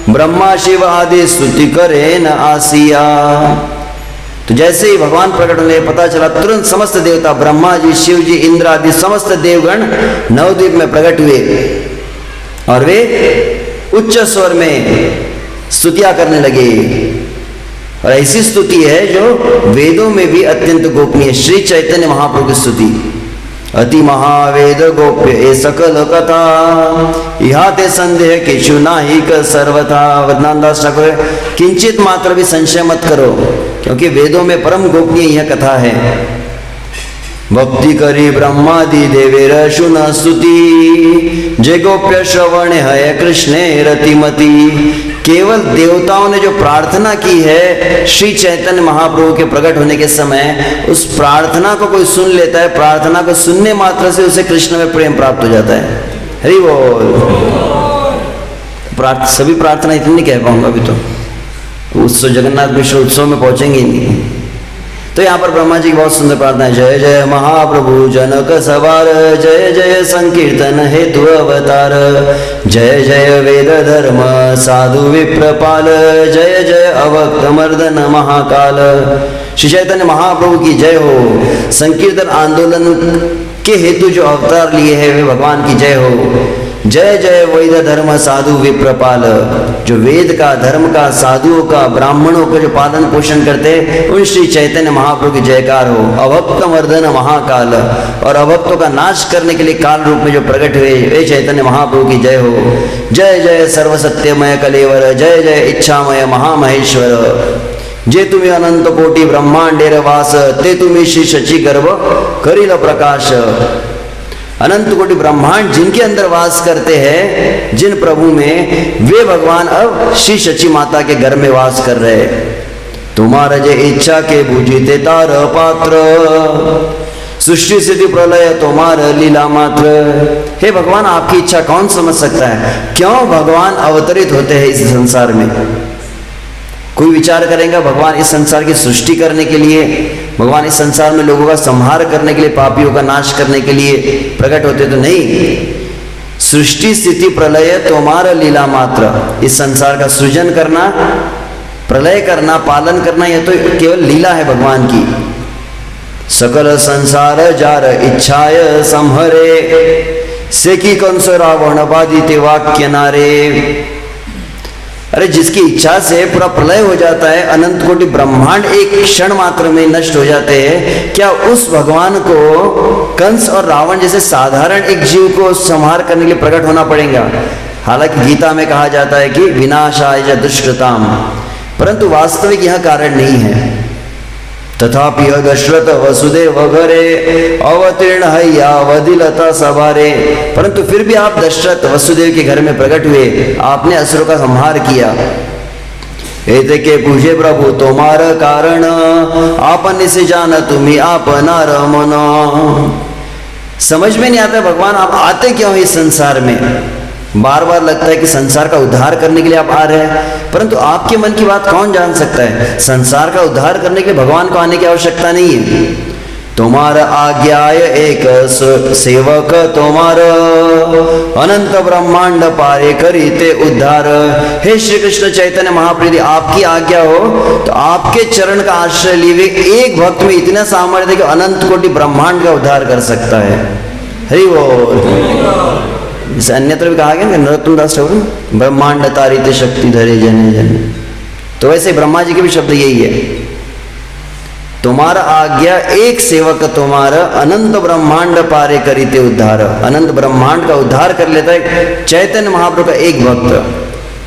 ब्रह्मा शिव आदि स्तुति करे न आसिया। तो जैसे ही भगवान प्रकट होने पता चला, तुरंत समस्त देवता ब्रह्मा जी, शिव जी, इंद्र आदि समस्त देवगण नवद्वीप में प्रकट हुए और वे उच्च स्वर में स्तुतियां करने लगे। और ऐसी स्तुति है जो वेदों में भी अत्यंत गोपनीय, श्री चैतन्य महाप्रभु की स्तुति। अति महावेद गोप्य ए सकल कथा इहा ते संदेह किचु नाही क सर्वथा। वृंदावनदास ठाकुर, किंचित मात्र भी संशय मत करो, क्योंकि वेदों में परम गोपनीय यह कथा है। भक्ति करी ब्रह्मादि देवेर शुन स्तुति जय गोप्य श्रवण है कृष्णे रतिमती। केवल देवताओं ने जो प्रार्थना की है श्री चैतन्य महाप्रभु के प्रकट होने के समय, उस प्रार्थना को कोई सुन लेता है, प्रार्थना को सुनने मात्र से उसे कृष्ण में प्रेम प्राप्त हो जाता है। हरि बोल। सभी प्रार्थना इतनी नहीं कह पाऊंगा अभी, तो उत्सव जगन्नाथ मिश्र उत्सव में पहुंचेंगे ही नहीं। तो यहाँ पर ब्रह्मा जी की बहुत सुंदर प्रार्थना है। जय जय महाप्रभु जनक सवार, जय जय संकीर्तन हेतु अवतार, जय जय वेद धर्म साधु विप्रपाल, जय जय अवक्त मर्दन महाकाल। श्री चैतन्य महाप्रभु की जय हो। संकीर्तन आंदोलन के हेतु जो अवतार लिए हैं वे भगवान की जय हो। जय जय वेद धर्म साधु विप्रपाल, जो वेद का, धर्म का, साधुओं का, ब्राह्मणों का जो पालन पोषण करते उन श्री चैतन्य महाप्रभु की जयकार हो। अभक्त मर्दन महाकाल, और अभक्तों का नाश करने के लिए काल रूप में जो प्रकट हुए वे चैतन्य महाप्रभु की जय हो। जय जय सर्वसत्यमय कलेवर, जय जय इच्छामय महामहेश्वर। जे तुम्ही अनंत कोटी ब्रह्मांडेर वास, ते तुम्ही श्री शची गर्भ करील प्रकाश। अनंत कोटि ब्रह्मांड जिनके अंदर वास करते हैं, जिन प्रभु में, वे भगवान अब श्री शची माता के घर में वास कर रहे। तुम्हारा जे इच्छा के बुझीते तार पात्र, सृष्टि स्थिति प्रलय तुम्हारा लीला मात्र। हे भगवान, आपकी इच्छा कौन समझ सकता है? क्यों भगवान अवतरित होते हैं इस संसार में? कोई विचार करेगा भगवान इस संसार की सृष्टि करने के लिए, भगवान इस संसार में लोगों का संहार करने के लिए, पापियों का नाश करने के लिए प्रकट होते? तो नहीं। सृष्टि स्थिति प्रलय तुम्हारा लीला मात्र। इस संसार का सृजन करना, प्रलय करना, पालन करना, यह तो केवल लीला है भगवान की। सकल संसार जार इच्छाय संहरे, से की कंस रावण बाधिते वाक्य नारे। अरे जिसकी इच्छा से पूरा प्रलय हो जाता है, अनंत कोटि ब्रह्मांड एक क्षण मात्र में नष्ट हो जाते हैं, क्या उस भगवान को कंस और रावण जैसे साधारण एक जीव को संहार करने के लिए प्रकट होना पड़ेगा? हालांकि गीता में कहा जाता है कि विनाशाय च दुष्कृताम, परंतु वास्तविक यह कारण नहीं है। तथापि दशरथ वसुदेव घरे अवतीर्ण हैया वदिलता सवारे। परंतु फिर भी आप दशरथ वसुदेव के घर में प्रकट हुए, आपने असुरों का संहार किया। एते के पूजे प्रभु तुम्हार कारण, आपन से जान तुम्हें आपना रमन। समझ में नहीं आता भगवान आप आते क्यों इस संसार में? बार बार लगता है कि संसार का उद्धार करने के लिए आप आ रहे हैं, परंतु आपके मन की बात कौन जान सकता है? संसार का उद्धार करने के लिए भगवान को आने की आवश्यकता नहीं है। तुम्हारा आज्ञाय एक सेवक तुम्हार, अनंत ब्रह्मांड पारे करीते उद्धार। हे श्री कृष्ण चैतन्य महाप्रभु, आपकी आज्ञा हो तो आपके चरण का आश्रय लिए एक भक्त में इतना सामर्थ्य है कि अनंत कोटि ब्रह्मांड का उद्धार कर सकता है। हरि बोल। जैसे अन्यत्र भी कहा गया ना, नरोत्तम दास ठाकुर, ब्रह्मांड तारित शक्ति धरे जने जने। तो वैसे ब्रह्मा जी के भी शब्द यही है। तुम्हारा आज्ञा एक सेवक तुम्हारा, अनंत ब्रह्मांड पारे करीते उद्धार। अनंत ब्रह्मांड का उद्धार कर लेता है चैतन्य महाप्रभु का एक भक्त।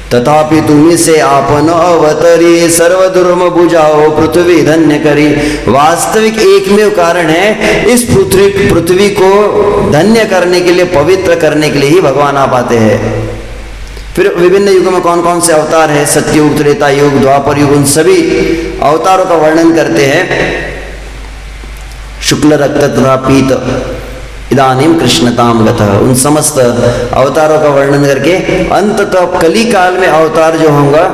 तथापि तुम्ही से आपन अवतरी, सर्व दुर्म बुझाओ पृथ्वी धन्य करी। वास्तविक एकमेव कारण है इस पृथ्वी को धन्य करने के लिए, पवित्र करने के लिए ही भगवान आप आते हैं। फिर विभिन्न युगों में कौन कौन से अवतार है, सत्ययुग, त्रेता युग, द्वापर युग, उन सभी अवतारों का वर्णन करते हैं। शुक्ल रक्त तथा पीत इदानीम कृष्णताम गतः, उन समस्त अवतारों का वर्णन करके अंततः कली काल में अवतार जो होगा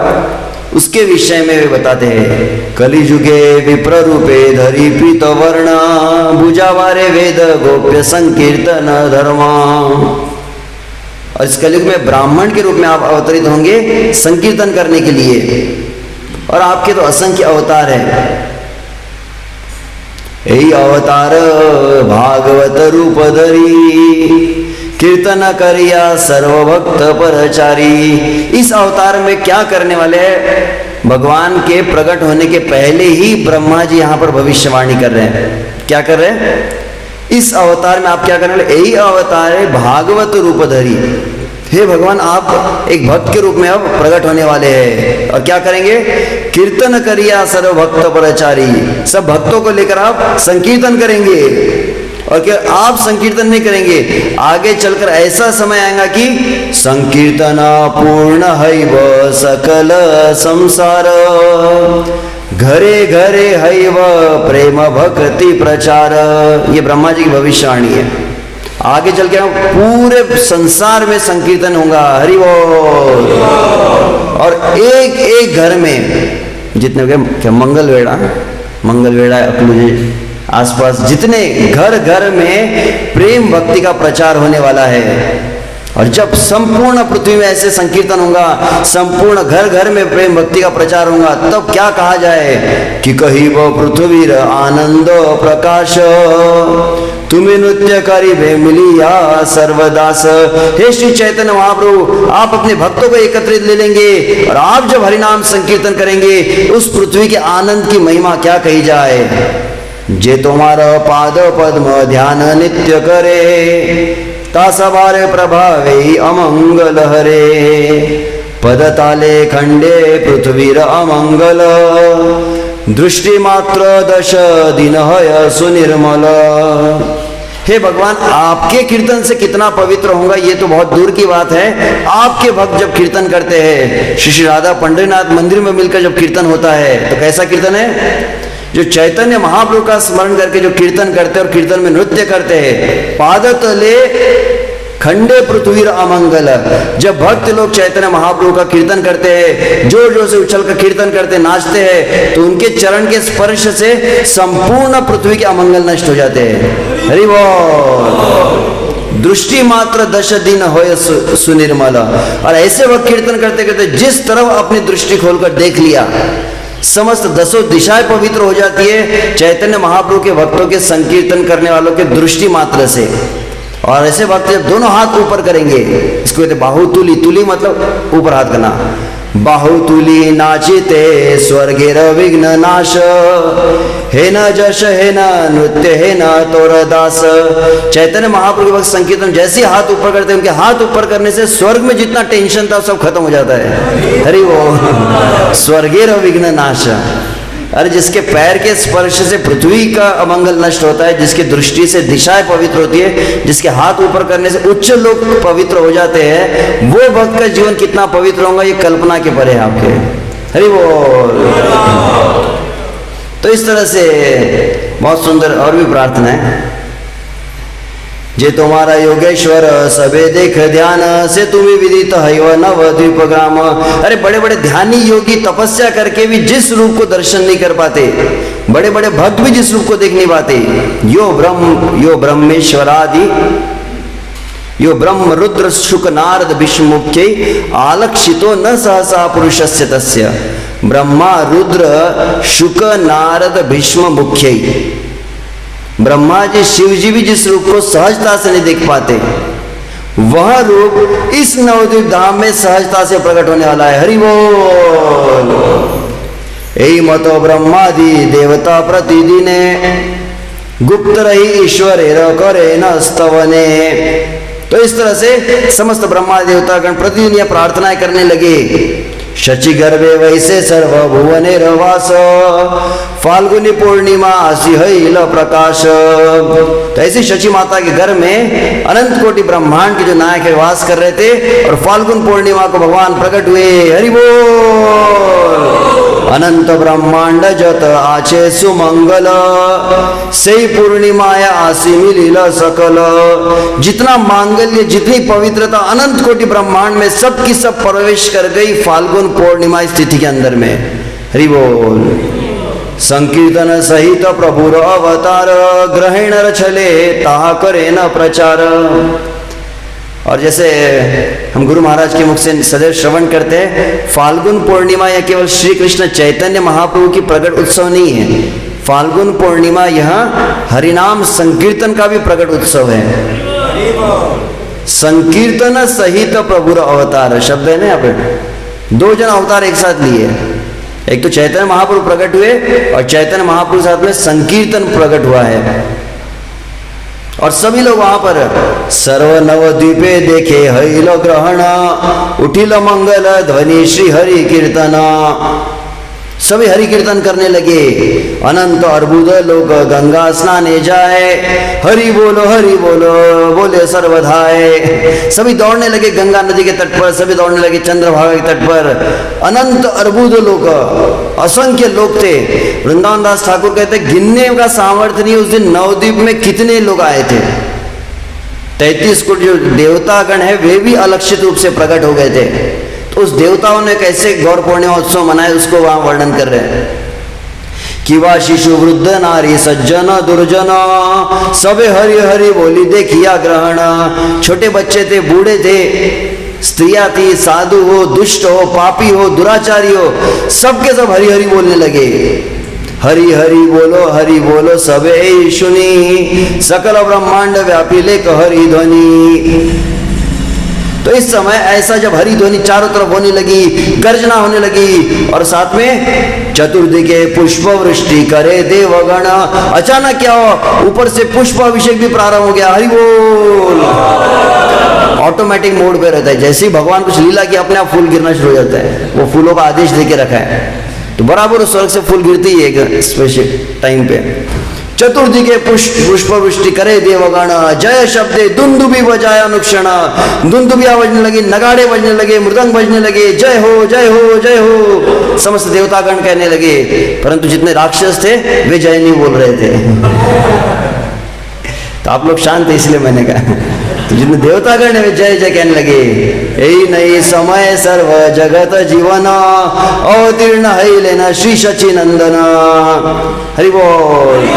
उसके विषय में वे बताते हैं। कली जुगे विप्र रूपे धरी पीत वर्ण, भुजावारे वेद गोप्य संकीर्तन धर्म। और इस कलयुग में ब्राह्मण के रूप में आप अवतरित होंगे संकीर्तन करने के लिए, और आपके तो असंख्य अवतार है। यही अवतार भागवत रूप धरी, कीर्तन करिया सर्वभक्त परचारी। इस अवतार में क्या करने वाले हैं? भगवान के प्रकट होने के पहले ही ब्रह्मा जी यहाँ पर भविष्यवाणी कर रहे हैं। क्या कर रहे हैं? इस अवतार में आप क्या करने वाले? यही अवतार है भागवत रूप धरी। हे भगवान, आप एक भक्त के रूप में अब प्रकट होने वाले हैं, और क्या करेंगे? कीर्तन करिया सर्व भक्त परचारी। सब भक्तों को लेकर आप संकीर्तन करेंगे। और क्या आप संकीर्तन नहीं करेंगे, आगे चलकर ऐसा समय आएगा कि संकीर्तना पूर्ण हैव सकल संसार, घरे घरे हैव प्रेम भक्ति प्रचार। ये ब्रह्मा जी की भविष्यवाणी है। आगे चल के पूरे संसार में संकीर्तन होगा। हरि बोल। और एक एक घर में जितने क्या मंगल वेड़ा अकलूज आसपास जितने घर घर में प्रेम भक्ति का प्रचार होने वाला है। और जब संपूर्ण पृथ्वी में ऐसे संकीर्तन होगा, संपूर्ण घर घर में प्रेम भक्ति का प्रचार होगा, तब क्या कहा जाए कि कही वो पृथ्वी आनंद प्रकाश, तुम्हें नृत्य करी मिलिया सर्वदास। हे श्री चैतन्य महाप्रभु, आप अपने भक्तों को एकत्रित ले लेंगे, और आप जब हरिनाम संकीर्तन करेंगे, उस पृथ्वी के आनंद की महिमा क्या कही जाए। जे तुम्हारा पाद पद्म ध्यान नित्य करे, तासवारे प्रभावे अमंगल हरे, पद ताले खंडे पृथ्वीर अमंगल, दृष्टि मात्र दश दिन है सुनिर्मल। हे भगवान, आपके कीर्तन से कितना पवित्र होगा ये तो बहुत दूर की बात है। आपके भक्त जब कीर्तन करते हैं, श्री राधा पंढरीनाथ मंदिर में मिलकर जब कीर्तन होता है तो कैसा कीर्तन है? जो चैतन्य महाप्रभु का स्मरण करके जो कीर्तन करते हैं और कीर्तन में नृत्य करते हैं, पादतले खंडे पृथ्वी अमंगल। जब भक्त लोग चैतन्य महाप्रभु का कीर्तन करते हैं, जोर जोर से उछल कर कीर्तन करते, नाचते हैं, तो उनके चरण के स्पर्श से संपूर्ण पृथ्वी के अमंगल नष्ट हो जाते हैं। हरि बोल। दृष्टि मात्र 10 दिन होय सुनिर्मल। और ऐसे वक्त कीर्तन करते करते जिस तरफ अपनी दृष्टि खोलकर देख लिया, समस्त 10 दिशाएं पवित्र हो जाती है चैतन्य महाप्रभु के भक्तों के संकीर्तन करने वालों के दृष्टि मात्र से। और ऐसे भक्त जब दोनों हाथ ऊपर करेंगे, इसको कहते बाहुतुली। तुली मतलब ऊपर हाथ करना। बाहुतुली नाचिते स्वर्गेर विघ्न नाश, हे न जश हे न नृत्य हे न तोर दास। चैतन्य महाप्रभु के भक्त संकीर्तन जैसे हाथ ऊपर करते हैं, उनके हाथ ऊपर करने से स्वर्ग में जितना टेंशन था सब खत्म हो जाता है। हरि वो स्वर्गेर विघ्न नाश। अरे जिसके पैर के स्पर्श से पृथ्वी का अमंगल नष्ट होता है, जिसकी दृष्टि से दिशाएं पवित्र होती है, जिसके हाथ ऊपर करने से उच्च लोग पवित्र हो जाते हैं, वो भक्त का जीवन कितना पवित्र होगा ये कल्पना के परे है आपके। हरि बोल। तो इस तरह से बहुत सुंदर और भी प्रार्थना है। जे तुम्हारा योगेश्वर सबे देख ध्यान से तुम्हें विदित हैव नवद्वीप ग्राम। अरे बड़े बड़े ध्यानी योगी तपस्या करके भी जिस रूप को दर्शन नहीं कर पाते, बड़े बड़े भक्त भी जिस रूप को देख नहीं पाते, यो ब्रह्मेश्वरादि यो ब्रह्म रुद्र शुक नारद विष्णु मुख्य आलक्षितो न सहसा पुरुषस्य तस्य। ब्रह्मा रुद्र शुक नारद भीष्म मुख्य। ब्रह्मा जी शिव जी भी जिस रूप को सहजता से नहीं देख पाते, वह रूप इस नवद्वीप धाम में सहजता से प्रकट होने वाला है। हरि बोल। एई मतो ब्रह्मादि देवता प्रतिदिने गुप्त रही ईश्वर करे न स्तवने। तो इस तरह से समस्त ब्रह्मा देवता गण प्रतिदिन यह प्रार्थनाएं करने लगे। शचि गर्भे वैसे सर्वभुवने रवास, फाल्गुनी पूर्णिमा आसी हैल प्रकाश। तो ऐसी शचि माता के घर में अनंत कोटि ब्रह्मांड के जो नायक है वास कर रहे थे, और फाल्गुन पूर्णिमा को भगवान प्रकट हुए। हरि बोल। अनंत ब्रह्मांड जत आचे सुमंगल, सही पूर्णिमाया आसी मिलिल सकल। जितना मांगल्य, जितनी पवित्रता अनंत कोटि ब्रह्मांड में सब की सब प्रवेश कर गई फाल्गुन पूर्णिमा स्थिति के अंदर में। हरि बोल। संकीर्तन सहित प्रभुर अवतार, ग्रहण रचले ताहा करे न प्रचार। और जैसे हम गुरु महाराज के मुख से सदैव श्रवण करते हैं, फाल्गुन पूर्णिमा यह केवल श्री कृष्ण चैतन्य महाप्रभु की प्रकट उत्सव नहीं है। फाल्गुन पूर्णिमा यह हरिनाम संकीर्तन का भी प्रकट उत्सव है। संकीर्तन सहित प्रभुर अवतार शब्द है ना यहाँ पे, 2 जन अवतार एक साथ लिए। एक तो चैतन्य महाप्रभु प्रकट हुए और चैतन्य महाप्रभु साथ में संकीर्तन प्रकट हुआ है। और सभी लोग वहां पर सर्व नवद्वीपे देखे हैल ग्रहण, उठिल मंगल ध्वनि श्री हरि कीर्तन। सभी हरि कीर्तन करने लगे। अनंत अर्बुद लोग गंगा स्नाने जाए, हरि बोलो बोले सर्वधाए। सभी दौड़ने लगे गंगा नदी के तट पर, सभी दौड़ने लगे चंद्रभागा के तट पर। अनंत अर्बुद लोग, असंख्य लोग थे। वृंदावन दास ठाकुर कहते गिनने का सामर्थ्य नहीं उस दिन नवद्वीप में कितने लोग आए थे। 33 कोटि जो देवतागण है वे भी अलक्षित रूप से प्रकट हो गए थे। तो उस देवताओं ने कैसे गौर पूर्णिमा उत्सव मनाए उसको वहां वर्णन कर रहे हैं। किवा शिशु वृद्ध नारी सज्जन दुर्जन, सबे हरि हरि बोली देखिया ग्रहण। छोटे बच्चे थे, बूढ़े थे, स्त्रियां थी, साधु हो, दुष्ट हो, पापी हो, दुराचारी हो, सबके सब हरि हरि बोलने लगे। हरि हरि बोलो सबे सुनी, सकल ब्रह्मांड व्यापी लेक हरि ध्वनि। तो इस समय ऐसा जब हरि ध्वनि चारों तरफ होने लगी, गर्जना होने लगी, और साथ में चतुर्दिके पुष्प वृष्टि करे देवगण। अचानक क्या हुआ, ऊपर से पुष्प अभिषेक भी प्रारंभ हो गया। हरि बोल। ऑटोमेटिक मोड पे रहता है, जैसे ही भगवान कुछ लीला की अपने आप फूल गिरना शुरू हो जाता है। वो फूलों का आदेश देके रखा है। तो बराबर स्वर्ग से फूल गिरती है एक स्पेशल टाइम पे। चतुर्थी के पुष्प वृष्टि करे देवगण, जय शब्दे दुंदुबी बजाया अनुक्षण। दुंदुबिया बजने लगी, नगाड़े बजने लगे, मृदंग बजने लगे, जय हो जय हो जय हो, समस्त देवतागण कहने लगे। परंतु जितने राक्षस थे वे जय नहीं बोल रहे थे। तो आप लोग शांत थे इसलिए मैंने कहा। तो जितने देवतागण है वे जय जय कहने लगे। यही नहीं समय सर्व जगत जीवन, अवतीर्ण है लेना श्री शचि नंदन। हरि बोल।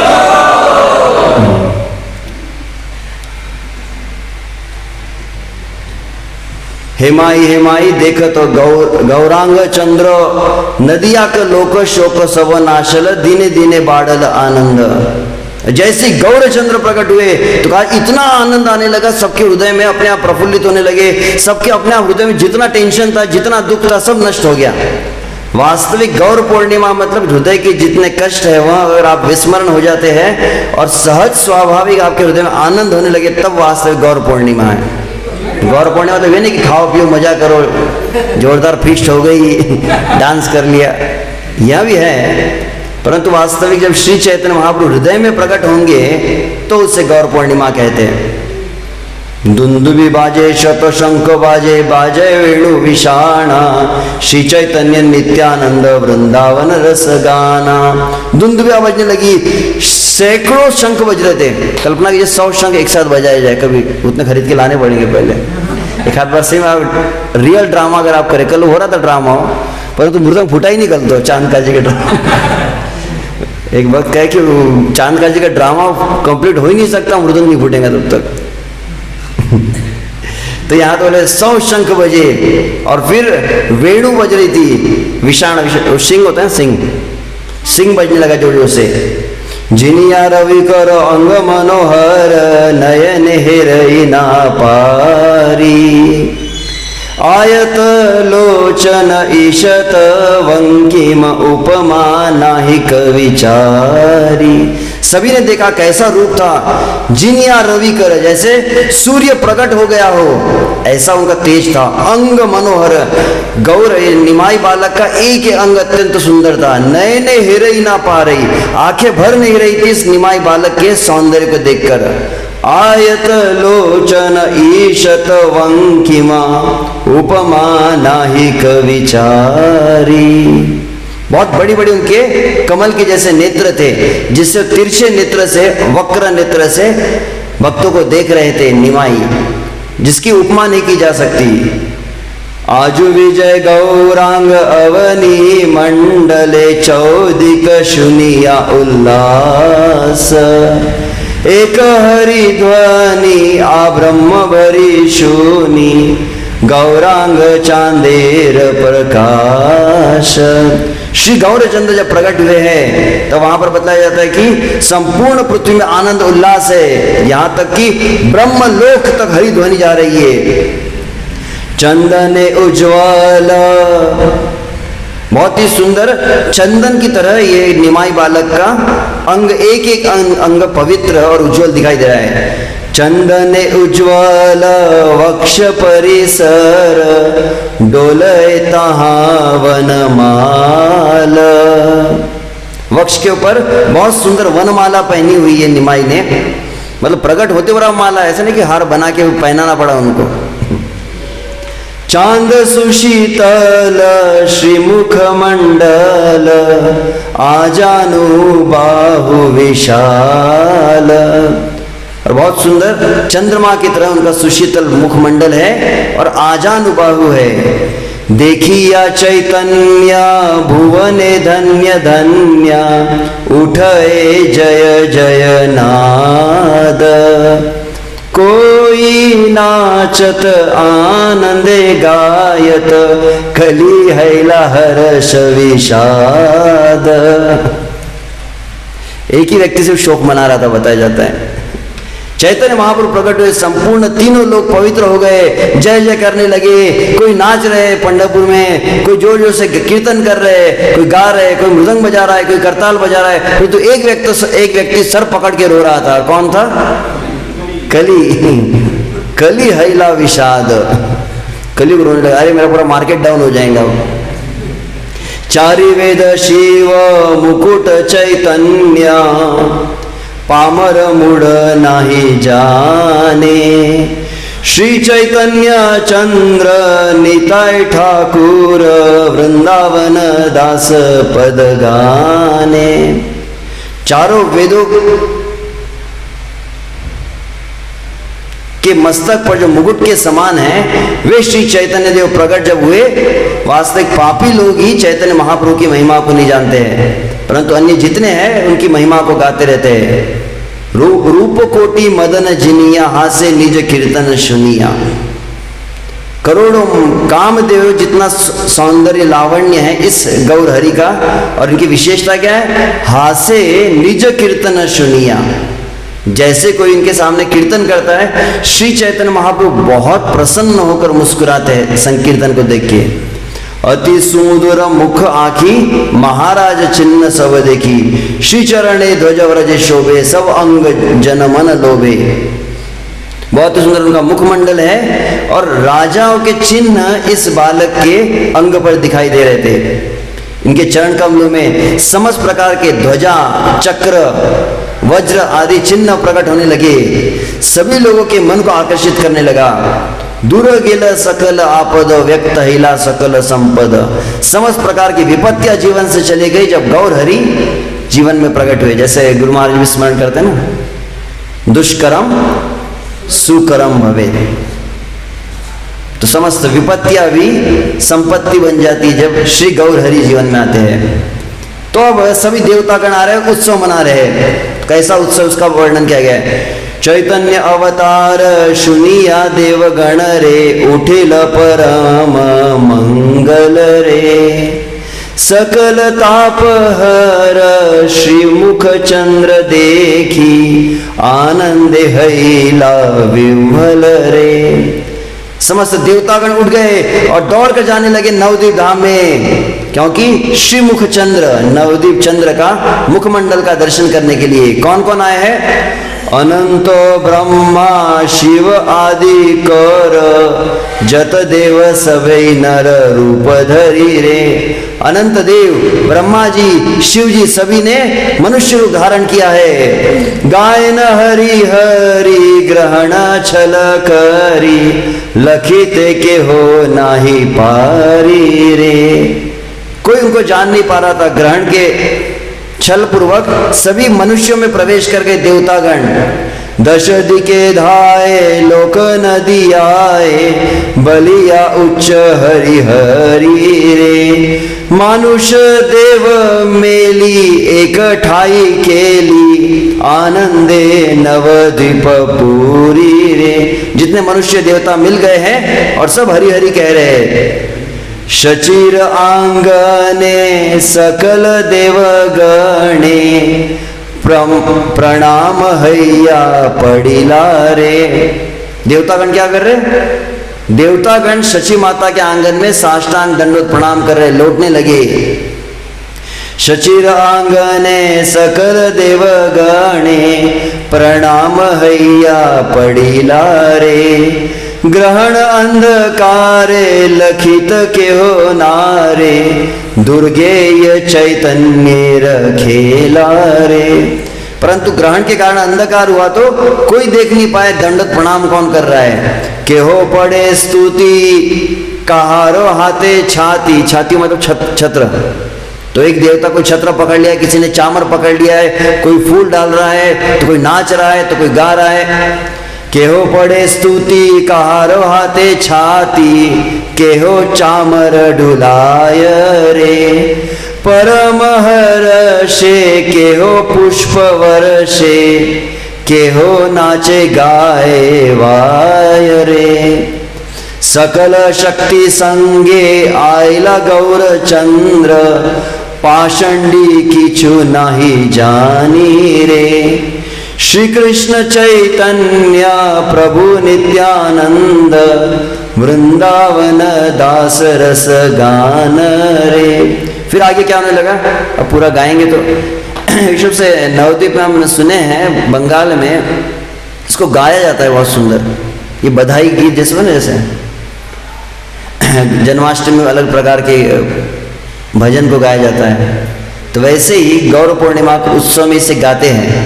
हेमाई देख तो गौरांग चंद्र, नदिया के लोक शोक सब नाशल, दिने दिने बाढ़ल आनंद। जैसे गौर चंद्र प्रकट हुए तो कहा इतना आनंद आने लगा, सबके हृदय में अपने आप प्रफुल्लित होने लगे। सबके अपने आप हृदय में जितना टेंशन था, जितना दुख था, सब नष्ट हो गया। वास्तविक गौर पूर्णिमा मतलब हृदय के जितने कष्ट है वह अगर आप विस्मरण हो जाते हैं और सहज स्वाभाविक आपके हृदय में आनंद होने लगे, तब वास्तविक गौर पूर्णिमा है। गौर पूर्णिमा तो ये नहीं कि खाओ पियो मजा करो, जोरदार फीस्ट हो गई, डांस कर लिया, यह भी है। परंतु वास्तविक जब श्री चैतन्य महाप्रभु हृदय में प्रकट होंगे तो उसे गौर पूर्णिमा कहते हैं। दुंदुबी बाजे शत शंख बाजे, बाजे वेणु विषाणा, श्री चैतन्य नित्यानंद वृंदावन रस गाना। दुंदुबिया बजने लगी, सैकड़ों शंख बज रहे थे। कल्पना कीजिए 100 शंख एक साथ बजाए जाए, कभी उतने खरीद के लाने पड़ेंगे पहले। एक हाथ बार से रियल ड्रामा अगर आप करें, कल हो रहा था ड्रामा हो, परंतु मृदंग फूटा ही नहीं कल तो चांद का जी का ड्रामा। एक वक्त कहे कि चांद का जी का ड्रामा कंप्लीट हो ही नहीं सकता, मृदंग नहीं फूटेगा तब तक। तो यहाँ तो बोले 100 शंख बजे और फिर वेणु बज रही थी, विषाण सिंह होता है, सिंह बजने लगा जोर जोर से। जिनिया रवि कर अंग मनोहर, नयन हेरई ना पारी, आयत लोचन ईशत वंकिम उपमा नाहिक विचारी। सभी ने देखा कैसा रूप था। जिनिया रवि कर, जैसे सूर्य प्रकट हो गया हो ऐसा उनका तेज था। अंग मनोहर, गौर निमाई बालक का एक अंग अत्यंत सुंदर था। नयने हिरई ना पा रही, आंखें भर नहीं रही थी इस निमाई बालक के सौंदर्य को देखकर। आयत लोचन ईशत वंकिमा उपमा नाहिक विचारी। बहुत बड़ी बड़ी उनके कमल के जैसे नेत्र थे, जिससे तिरछे नेत्र से, वक्र नेत्र से भक्तों को देख रहे थे निमाई, जिसकी उपमा नहीं की जा सकती। आजु विजय गौरांग अवनी मंडले, चौदिक शुनिया उल्लास, एक हरि ध्वनि आ ब्रह्म भरी शूनी, गौरांग चांदेर प्रकाश। श्री गौरचंद्र जब प्रकट हुए हैं तो वहां पर बताया जाता है कि संपूर्ण पृथ्वी में आनंद उल्लास है, यहां तक कि ब्रह्म लोक तक हरि ध्वनि जा रही है। चंदने उज्ज्वल, बहुत ही सुंदर चंदन की तरह ये निमाई बालक का अंग, एक एक अंग पवित्र और उज्जवल दिखाई दे रहा है। चंदन उज्ज्वल वक्ष परिसर, डोले तहाँ वनमाल। वक्ष के ऊपर बहुत सुंदर वनमाला पहनी हुई है निमाई ने, मतलब प्रकट होते बड़ा माला, ऐसा नहीं कि हार बना के पहनाना पड़ा उनको। चांद सुशीतल श्रीमुख मंडल, आजानु बाहु विशाल। और बहुत सुंदर चंद्रमा की तरह उनका सुशीतल मुखमंडल है और आजानुबाहु है। देखिया चैतन्य भुवने धन्य धन्य, उठे जय जय नाद। कोई नाचत आनंदे गायत, खली हैला हर्ष विषाद। एक ही व्यक्ति से शोक मना रहा था, बताया जाता है। चैतन्य महाप्रभु प्रकट हुए, संपूर्ण तीनों लोग पवित्र हो गए, जय जय करने लगे। कोई नाच रहे पंढरपुर में, कोई जोर जोर से कीर्तन कर रहे, कोई गा रहे, कोई मृदंग बजा रहा है, कोई करताल बजा रहा है। तो एक व्यक्ति सर पकड़ के रो रहा था। कौन था? कली हैला विषाद। कली को रोने लगा, अरे मेरा पूरा मार्केट डाउन हो जाएगा। चारि वेद शिव मुकुट चैतन्य, पामर मूढ़ नाही जाने। श्री चैतन्य चंद्र निताय ठाकुर, वृंदावन दास पद गाने। चारों वेदों के मस्तक पर जो मुकुट के समान है, वे श्री चैतन्य देव प्रकट जब हुए, वास्तविक पापी लोग ही चैतन्य महाप्रभु की महिमा को नहीं जानते हैं, परंतु अन्य जितने हैं उनकी महिमा को गाते रहते हैं। रूप कोटि मदन जिनिया, हासे निज कीर्तन सुनिया। करोड़ों कामदेव जितना सौंदर्य लावण्य है इस गौर हरि का, और इनकी विशेषता क्या है? हासे निज कीर्तन सुनिया। जैसे कोई इनके सामने कीर्तन करता है, श्री चैतन्य महाप्रभु बहुत प्रसन्न होकर मुस्कुराते हैं संकीर्तन को देख के। अति सुंदर मुख आखी, महाराज चिन्ह सब देखी। श्री चरणे ध्वज व्रज शोभे, सब अंग जन मन लोभे। बहुत सुंदर उनका मुखमंडल है, और राजाओं के चिन्ह इस बालक के अंग पर दिखाई दे रहे थे। इनके चरण कमलों में समस्त प्रकार के ध्वजा, चक्र, वज्र आदि चिन्ह प्रकट होने लगे। सभी लोगों के मन को आकर्षित करने लगा। दूर गेल सकल आपद, व्यक्त हिला सकल संपद। समस्त प्रकार की विपत्तियां जीवन से चली गई जब गौर हरि जीवन में प्रकट हुए। जैसे गुरु महाराज भी स्मरण करते हैं ना, दुष्कर्म सुकर्म भवे। तो समस्त विपत्तियां भी संपत्ति बन जाती है जब श्री गौर हरि जीवन में आते हैं। तो अब सभी देवतागण आ रहे हैं, उत्सव मना रहे हैं। कैसा उत्सव, उसका वर्णन किया गया है। चैतन्य अवतार सुनिया देवगण रे, उठिल परम मंगल रे। सकल ताप हर श्री मुख चंद्र देखी, आनंदे हैला विह्वल रे। समस्त देवतागण उठ गए और दौड़ कर जाने लगे नवद्वीप धाम में, क्योंकि श्री मुख चंद्र, नवद्वीप चंद्र का मुखमंडल का दर्शन करने के लिए। कौन कौन आए हैं? अनंत ब्रह्मा शिव आदि कर, जत देव सबै नर रूप धरी रे। अनंत देव ब्रह्मा जी, शिव जी सभी ने मनुष्य रूप धारण किया है। गायन हरि हरि ग्रहण छल करी, लखित के हो नाही पारी रे। कोई उनको जान नहीं पा रहा था। ग्रहण के छल पूर्वक सभी मनुष्यों में प्रवेश कर गए देवतागण। दश दिके धाये लोक नदी आए, बलिया उच्च हरि हरि रे। मानुष देव मेली एक ठाई केली, आनंदे नवद्वीप पूरी रे। जितने मनुष्य देवता मिल गए हैं और सब हरि हरि कह रहे हैं। शचिर आंगने सकल देवगणे, प्रणाम हैया पड़िला रे। देवतागण क्या कर रहे? देवतागण शची माता के आंगन में साष्टांग दंडवत प्रणाम कर रहे, लौटने लगे। शचिर आंगने सकल देवगणे, प्रणाम हैया पड़िला रे। ग्रहण अंधकारे लखित के हो नारे, दुर्गेय चैतन्य रखेला रे। परंतु ग्रहण के कारण अंधकार हुआ तो कोई देख नहीं पाए दंडवत प्रणाम कौन कर रहा है। के हो पड़े स्तुति, कहारो हाथे छाती। छाती मतलब छत्र। तो एक देवता को छत्र पकड़ लिया, किसी ने चामर पकड़ लिया है, कोई फूल डाल रहा है, तो कोई नाच रहा है, तो कोई गा रहा है। केहो पड़े स्तुति, कहारो हाथे छाती, केहो चामर ढुलाय रे। परम हर्षे केहो पुष्प वर्षे, केहो नाचे गाए वाय रे। सकल शक्ति संगे आइला गौर चंद्र, पाषंडी किछु नहीं जानी रे। श्री कृष्ण चैतन्य प्रभु नित्यानंद, वृंदावन दास रस गान रे। फिर आगे क्या होने लगा, अब पूरा गाएंगे तो। विश्व से नवद्वीप में हमने सुने हैं, बंगाल में इसको गाया जाता है बहुत सुंदर। ये बधाई गीत जैसे ना, जैसे जन्माष्टमी में अलग प्रकार के भजन को गाया जाता है। तो वैसे ही गौर पूर्णिमा को उत्सव में इसे गाते हैं।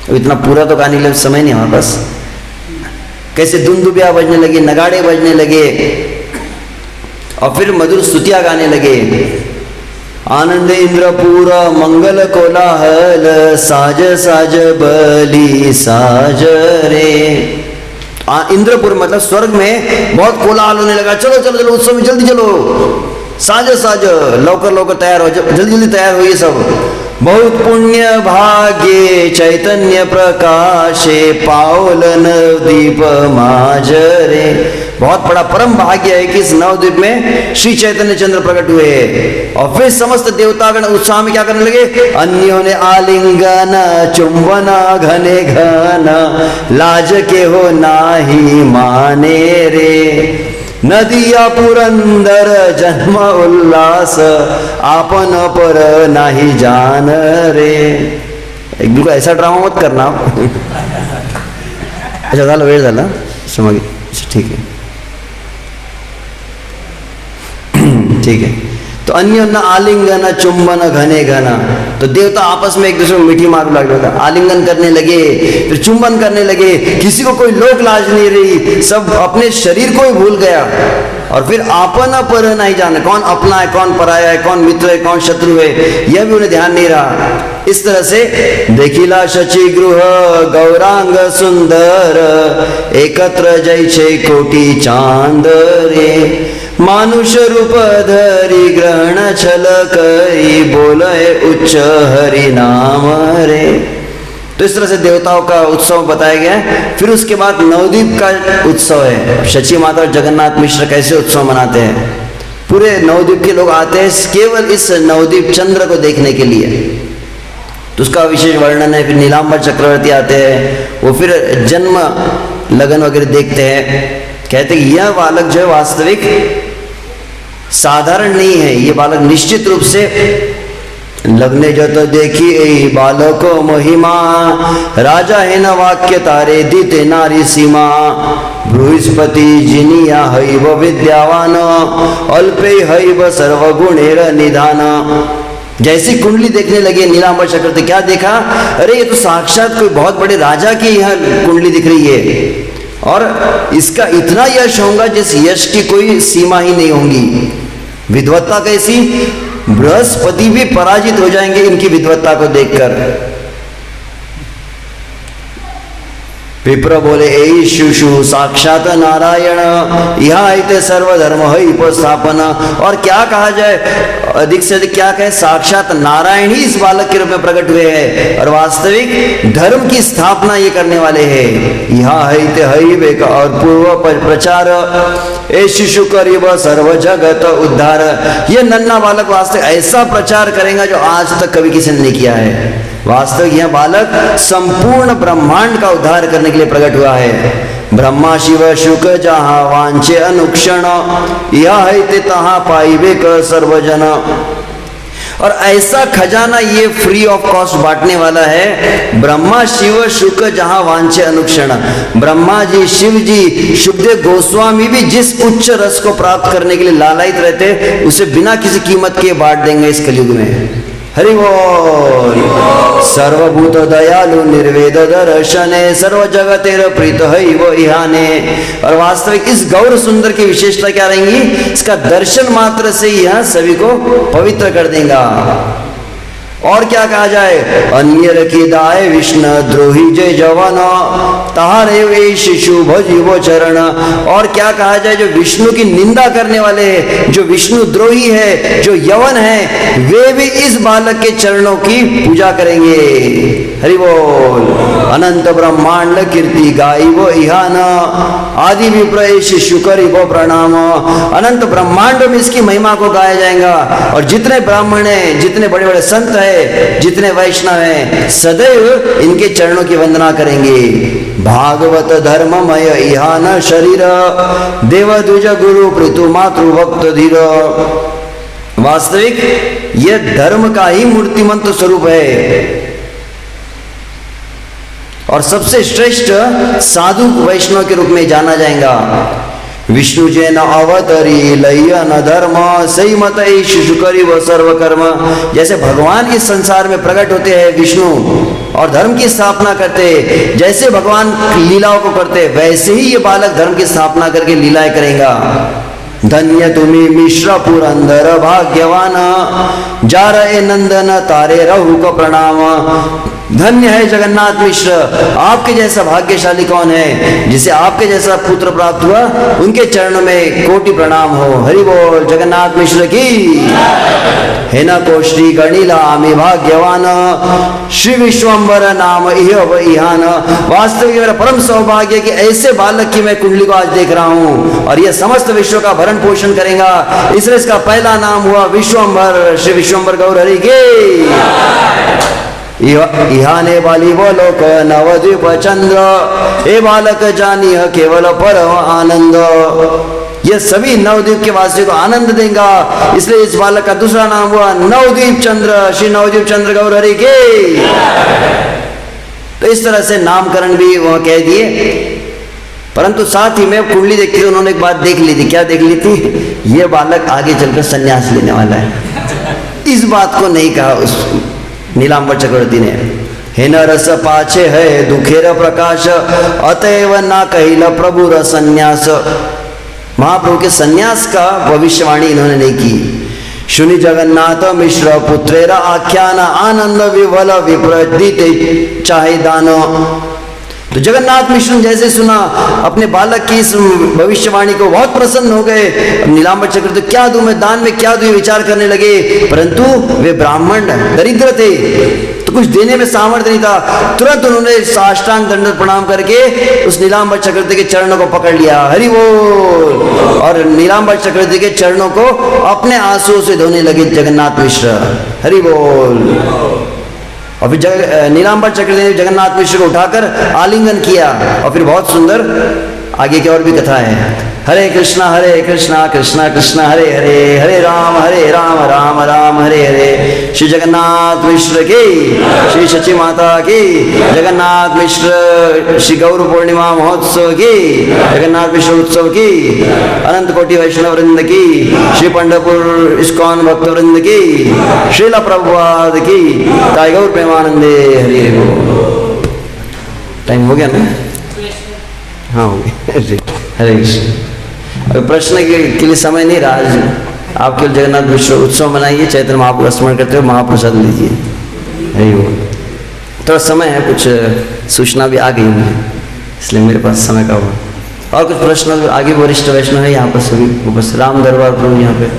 अब इतना पूरा तो गाने के लिए समय नहीं हमारे पास। कैसे दुंदुबिया बजने लगे, नगाड़े बजने लगे और फिर मधुर स्तुतियां गाने लगे। आनंद इंद्रपुर मंगल कोलाहल, साज साज बलि साज रे। इंद्रपुर मतलब स्वर्ग में बहुत कोलाहल होने लगा, चलो चलो चलो उत्सव में जल्दी चलो, साज साज, लौकर लौकर तैयार हो, जल्दी जल्दी तैयार हो ये सब। बहुत पुण्य भाग्ये चैतन्य प्रकाशे, पावल नवदीप माजरे। बहुत बड़ा परम भाग्य है कि इस नवद्वीप में श्री चैतन्य चंद्र प्रकट हुए। और फिर समस्त देवतागण उत्साह में क्या करने लगे, अन्यों ने आलिंगन चुंबना घने घना, लाज के हो नाही माने रे। नदिया पुरंदर जन्म उल्लास, आपन पर नाही जान रे। एक बिल्कुल ऐसा ड्रामा मत करना। अच्छा झालं, वेळ झाला, समझ, ठीक है ठीक है। तो अन्य न आलिंगन चुंबन घने घना, तो देवता आपस में एक दूसरे को मीठी मारू लगे, आलिंगन करने लगे, फिर चुंबन करने लगे। किसी को कोई लोक लाज नहीं रही, सब अपने शरीर को ही भूल गया। और फिर आपन पर नहीं जाने, कौन अपना है, कौन पराया है, कौन मित्र है, कौन शत्रु है, यह भी उन्हें ध्यान नहीं रहा। इस तरह से देखिला शची गृह गौरांग सुंदर, एकत्र जैसे कोटि चांद रे। मानुष रूप धरी ग्रहण छल करी, बोले उच्च हरि नाम रे। तो इस तरह से देवताओं का उत्सव बताया गया है। फिर उसके बाद नवद्वीप का उत्सव है। शची माता और जगन्नाथ मिश्र कैसे उत्सव मनाते हैं, पूरे नवद्वीप के लोग आते हैं केवल इस नवद्वीप चंद्र को देखने के लिए। तो उसका विशेष वर्णन है। फिर नीलांबर चक्रवर्ती आते हैं, वो फिर जन्म लगन वगैरह देखते हैं। कहते हैं यह बालक जो है वास्तविक साधारण नहीं है, ये बालक निश्चित रूप से लगने जो तो देखी ए बालको महिमा, राजा है न वाक्य तारे दीते नारी सीमा। बृहस्पति जिनिया हैव विद्यावान, अल्पे हैव सर्वगुणेर निधान। जैसी कुंडली देखने लगे नीलांबर चक्रवर्ती, क्या देखा, अरे ये तो साक्षात कोई बहुत बड़े राजा की यह कुंडली दिख रही है, और इसका इतना यश होगा जिस यश की कोई सीमा ही नहीं होगी। विद्वत्ता कैसी, बृहस्पति भी पराजित हो जाएंगे इनकी विद्वत्ता को देखकर। विप्र बोले ए शिशु साक्षात नारायण, यहाँ इते सर्वधर्म है उपस्थापन। और क्या कहा जाए, अधिक से अधिक क्या कहे, साक्षात नारायण ही इस बालक के रूप में प्रकट हुए हैं और वास्तविक धर्म की स्थापना ये करने वाले हैं। यहाँ है इते है और पूर्व प्रचार, ए शिशु करीब सर्व जगत उद्धार। ये नन्हा बालक वास्तविक ऐसा प्रचार करेगा जो आज तक कभी किसी ने नहीं किया है। वास्तविक यह बालक संपूर्ण ब्रह्मांड का उद्धार करने के लिए प्रकट हुआ है। ब्रह्मा शिव शुक जहाँ वांछे अनुक्षण, यह है ते तहाँ पाइबे क सर्वजन। और ऐसा खजाना ये फ्री ऑफ कॉस्ट बांटने वाला है। ब्रह्मा शिव शुक जहाँ वांछे अनुक्षण, ब्रह्मा जी, शिव जी, शुभदेव गोस्वामी भी जिस उच्च रस को प्राप्त करने के लिए लालायित रहते, उसे बिना किसी कीमत के बांट देंगे इस कलयुग में। हरि बोल। सर्वभूत दयालु निर्वेद दर्शने, सर्व जगतेर प्रीत है वो इहाने। और वास्तविक इस गौर सुंदर की विशेषता क्या रहेंगी, इसका दर्शन मात्र से यह सभी को पवित्र कर देगा। और क्या कहा जाए, अन्य रखी दाय विष्णु द्रोही जय जवन, तारे वे शिशु भजीवो चरण। और क्या कहा जाए, जो विष्णु की निंदा करने वाले हैं, जो विष्णु द्रोही है, जो यवन है, वे भी इस बालक के चरणों की पूजा करेंगे। हरि बोल। अनंत ब्रह्मांड कीर्ति गाइबो इहान, आदि विप्र शिशु करिबो प्रणाम। अनंत ब्रह्मांड में इसकी महिमा को गाया जाएगा। और जितने ब्राह्मण हैं, जितने बड़े बड़े संत हैं, जितने वैष्णव हैं, सदैव इनके चरणों की वंदना करेंगे। भागवत धर्ममय इहान शरीर, देवद्विज गुरु पृथु मातृ भक्त धीर। वास्तविक यह धर्म का ही मूर्तिमंत स्वरूप है और सबसे श्रेष्ठ साधु वैष्णव के रूप में जाना जाएगा। विष्णु जैन अवतरी लयन धर्म सही मत शिशु करी व सर्व कर्म। जैसे भगवान इस संसार में प्रकट होते हैं विष्णु और धर्म की स्थापना करते, जैसे भगवान लीलाओं को करते वैसे ही ये बालक धर्म की स्थापना करके लीलाएं करेगा। धन्य तुम्हें मिश्र पुरंदर भाग्यवान जार ए नंदन तारे रहु को प्रणाम। धन्य है जगन्नाथ मिश्र, आपके जैसा भाग्यशाली कौन है जिसे आपके जैसा पुत्र प्राप्त हुआ, उनके चरणों में कोटि प्रणाम हो। हरि बोल जगन्नाथ मिश्र की। है न को श्री गणिला आमी भाग्यवान श्री विश्वम्बर नाम इह इहान। वास्तविक मेरा परम सौभाग्य कि ऐसे बालक की मैं कुंडली को आज देख रहा हूँ और यह समस्त विश्व का भरण पोषण करेगा, इसलिए इसका पहला नाम हुआ विश्वम्बर। श्री विश्वम्बर गौर हरि के। इहाने बाली बोलोक नवद्वीप चंद्र, हे बालक जानिह केवल परम आनंद। ये सभी नवद्वीप के वासियों को आनंद देगा, इसलिए इस बालक का दूसरा नाम हुआ नवद्वीप चंद्र। श्री नवद्वीप चंद्र गौर हरि के। तो इस तरह से नामकरण भी वह कह दिए, परंतु साथ ही में कुंडली देखती थी, उन्होंने एक बात देख ली थी। क्या देख ली थी? ये बालक आगे चलकर संन्यास लेने वाला है। इस बात को नहीं कहा उस नीलांबर चक्रवर्ती ने। हे न रस पाछे है दुखेर प्रकाश, अतएव ना कहिल प्रभु र संन्यास। महाप्रभु के संन्यास का भविष्यवाणी इन्होंने नहीं की। शुनि जगन्नाथ मिश्र पुत्रेर आख्यान आनंद विवल विप्रदिते चाहे दान। तो जगन्नाथ मिश्र जैसे सुना अपने बालक की इस भविष्यवाणी को बहुत प्रसन्न हो गए। नीलांबर चक्रवर्ती क्या दूं मैं दान में, क्या दूं, विचार करने लगे, परंतु वे ब्राह्मण दरिद्र थे तो कुछ देने में सामर्थ्य नहीं था। तुरंत उन्होंने साष्टांग दंडवत प्रणाम करके उस नीलांबर चक्रवर्ती के चरणों को पकड़ लिया। हरि बोल। और नीलांबर चक्रवर्ती के चरणों को अपने आंसुओं से धोने लगे जगन्नाथ मिश्र। हरि बोल। और फिर नीलांबर चक्रवर्ती ने जगन्नाथ मिश्र को उठाकर आलिंगन किया और फिर बहुत सुंदर आगे की और भी कथा है। हरे कृष्णा कृष्णा कृष्णा हरे हरे, हरे राम राम राम हरे हरे। श्री जगन्नाथ मिश्र की, श्री शची माता की, जगन्नाथ मिश्र श्री गौर पूर्णिमा महोत्सव की, जगन्नाथ मिश्र उत्सव की, अनंत कोटि वैष्णव वृंद की, श्री पंढरपुर इस्कॉन भक्त वृंद की, श्रीला प्रभुपाद की, ताई गौर प्रेमानंदे। हरि बोल। टाइम हो गया ना? हाँ हो गया। हरे कृष्ण। अभी प्रश्न के लिए समय नहीं रहा। आज आप केवल जगन्नाथ विश्व उत्सव मनाइए, चैतन्य महाप्रभु स्मरण करते हुए महाप्रसाद लीजिए। हरि बोल। थोड़ा समय है, कुछ सूचना भी आ गई मुझे, इसलिए मेरे पास समय का हुआ। और कुछ प्रश्न आगे वरिष्ठ वैष्णव है यहाँ पर सभी, बस राम दरबार प्रभु यहाँ पे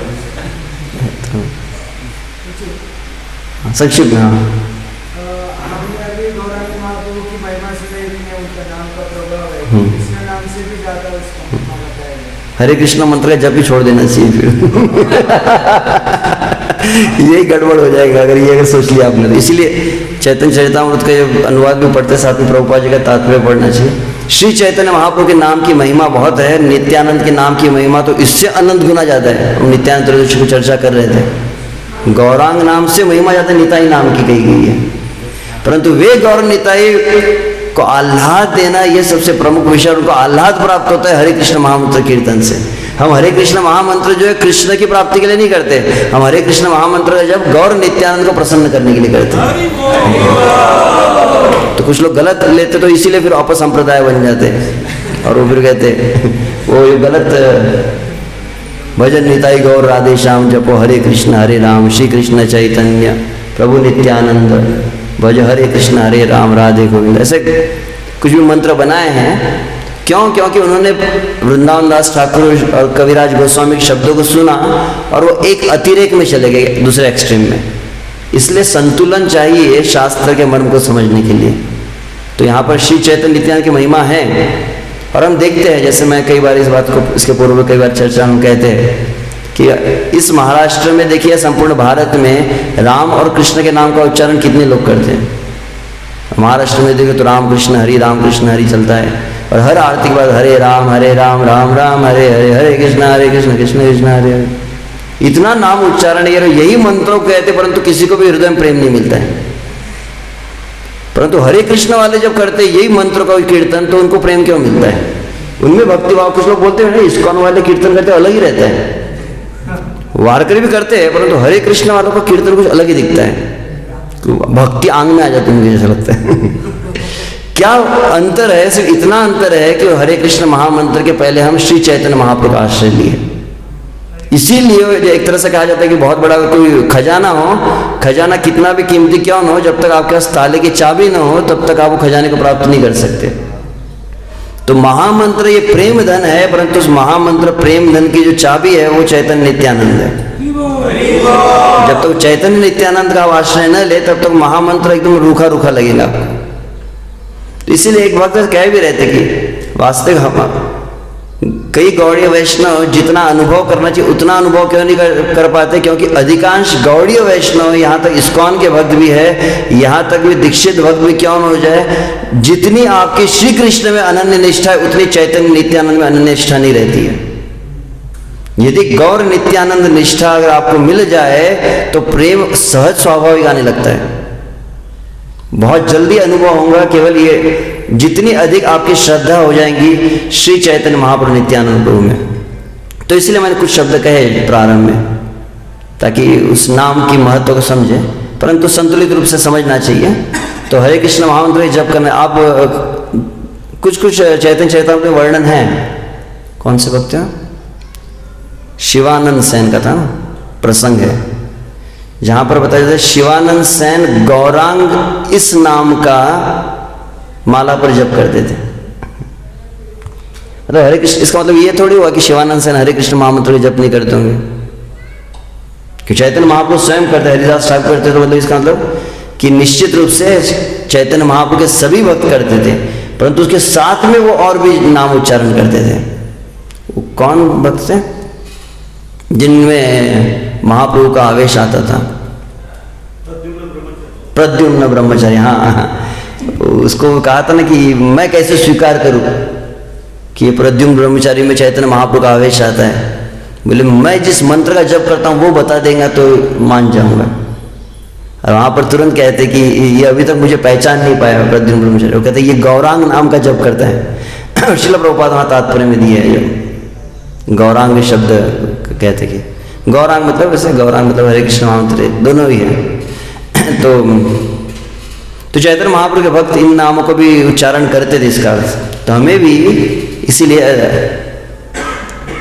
संक्षिप्त में। हाँ हरे कृष्ण मंत्र का जब भी छोड़ देना चाहिए, फिर यही गड़बड़ हो जाएगा अगर सोच लिया आपने तो। इसीलिए चैतन्य चरितामृत का जो अनुवाद भी पढ़ते साथ में प्रभुपाद जी का तात्पर्य पढ़ना चाहिए। श्री चैतन्य महाप्रभु के नाम की महिमा बहुत है, नित्यानंद के नाम की महिमा तो इससे अनंत गुना ज्यादा है। हम नित्यानंद त्रयोदशी की चर्चा कर रहे थे। गौरांग नाम से महिमा ज्यादा निताई नाम की कही गई है, परंतु वे गौर निताई को आह्लाद देना ये सबसे प्रमुख विषय। उनको आह्लाद प्राप्त होता है हरे कृष्ण महामंत्र कीर्तन से। हम हरे कृष्ण महामंत्र जो है कृष्ण की प्राप्ति के लिए नहीं करते, हम हरे कृष्ण महामंत्र जब गौर नित्यानंद को प्रसन्न करने के लिए करते हैं। तो कुछ लोग गलत लेते तो इसीलिए फिर अपसंप्रदाय बन जाते और वो फिर कहते वो गलत भजन निताई गौर राधे श्याम जपो हरे कृष्ण हरे राम श्री कृष्ण चैतन्य प्रभु नित्यानंद भज हरे कृष्ण हरे राम राधे गोविंद। ऐसे कुछ भी मंत्र बनाए हैं। क्यों? क्योंकि उन्होंने वृंदावन दास ठाकुर और कविराज गोस्वामी के शब्दों को सुना और वो एक अतिरेक में चले गए दूसरे एक्सट्रीम में। इसलिए संतुलन चाहिए शास्त्र के मर्म को समझने के लिए। तो यहाँ पर श्री चैतन्य नित्यानंद की महिमा है और हम देखते हैं, जैसे मैं कई बार इस बात को इसके पूर्व कई बार चर्चा हम कहते हैं कि इस महाराष्ट्र में देखिए संपूर्ण भारत में राम और कृष्ण के नाम का उच्चारण कितने लोग करते हैं। महाराष्ट्र में देखिए तो राम कृष्ण हरि चलता है और हर आरती के बाद हरे राम राम राम हरे हरे, हरे कृष्ण कृष्ण कृष्ण हरे हरे। इतना नाम उच्चारण यही मंत्रों कहते, परंतु किसी को भी हृदय में प्रेम नहीं मिलता है। परंतु हरे कृष्ण वाले जब करते यही मंत्र का कीर्तन तो उनको प्रेम क्यों मिलता है? उनमें भक्ति भाव, कुछ लोग बोलते हैं ना इस्कॉन वाले कीर्तन करते अलग ही रहता है, वारकरी भी करते हैं, परंतु हरे कृष्ण वालों का कीर्तन कुछ अलग ही दिखता है, तो भक्ति आंग में आ जाती है, मुझे ऐसा लगता है। क्या अंतर है? सिर्फ इतना अंतर है कि हरे कृष्ण महामंत्र के पहले हम श्री चैतन्य महाप्रभु का आश्रय लिए। इसीलिए एक तरह से कहा जाता है कि बहुत बड़ा कोई खजाना हो, खजाना कितना भी कीमती क्यों न हो, जब तक आपके पास ताले की चाबी न हो तब तक आप वो खजाने को प्राप्त नहीं कर सकते। तो महामंत्र ये प्रेम धन है, परंतु उस महामंत्र प्रेम धन की जो चाबी है वो चैतन्य नित्यानंद है। जब तक चैतन्य नित्यानंद का आश्रय न ले तब तक महामंत्र एकदम रूखा रूखा लगेगा आपको। तो इसीलिए एक भक्त कह भी रहते कि वास्तविक हम कई गौड़ीय वैष्णव जितना अनुभव करना चाहिए उतना अनुभव क्यों नहीं कर पाते, क्योंकि अधिकांश गौड़ीय वैष्णव, यहाँ तक इस्कॉन के भक्त भी है, यहाँ तक भी दीक्षित भक्त भी क्यों न हो जाए, जितनी आपकी श्री कृष्ण में अनन्य निष्ठा है उतनी चैतन्य नित्यानंद में अनन्य निष्ठा नहीं रहती है। यदि गौर नित्यानंद निष्ठा अगर आपको मिल जाए तो प्रेम सहज स्वाभाविक आने लगता है, बहुत जल्दी अनुभव होगा। केवल ये जितनी अधिक आपकी श्रद्धा हो जाएंगी श्री चैतन्य महाप्रभु नित्यानंद प्रभु में। तो इसलिए मैंने कुछ शब्द कहे प्रारंभ में ताकि उस नाम की महत्व को समझे, परंतु संतुलित रूप से समझना चाहिए। तो हरे कृष्ण महामंत्र जप करना, आप कुछ चैतन्य चरितामृत में वर्णन है, कौन से भक्त हैं, शिवानंद सेन का था ना प्रसंग है, जहां पर बताया जाता है शिवानंद सेन गौरांग इस नाम का माला पर जप करते थे। मतलब हरे कृष्ण, इसका मतलब ये थोड़ी हुआ कि शिवानंद सेन हरे कृष्ण महामंत्र जप नहीं करते होंगे, कि चैतन्य महाप्रभु स्वयं करते, हरिदास ठाकुर करते, तो मतलब इसका मतलब कि निश्चित रूप से चैतन्य महाप्रभु के सभी भक्त करते थे, परंतु उसके साथ में वो और भी नाम उच्चारण करते थे। वो कौन भक्त थे जिनमें महाप्रभु का आवेश आता था? प्रद्युम्न ब्रह्मचारी। हाँ, उसको कहा था ना कि मैं कैसे स्वीकार करूं कि ये प्रद्युम्न ब्रह्मचारी में चैतन्य महाप्रभु का आवेश आता है। बोले मैं जिस मंत्र का जप करता हूं वो बता देगा तो मान जाऊंगा। और वहां पर तुरंत कहते कि ये अभी तक मुझे पहचान नहीं पाया प्रद्युम्न ब्रह्मचारी। वो कहते ये गौरांग नाम का जप करता है। श्रील प्रभुपाद वहां तात्पर्य में दिया है, जो गौरांग शब्द कहते कि गौरांग मतलब वैसे गौरांग मतलब हरे कृष्ण महामंत्र दोनों ही है। तो चैतन्य महाप्रभु के भक्त इन नामों को भी उच्चारण करते थे इसका अर्थ। तो हमें भी इसीलिए,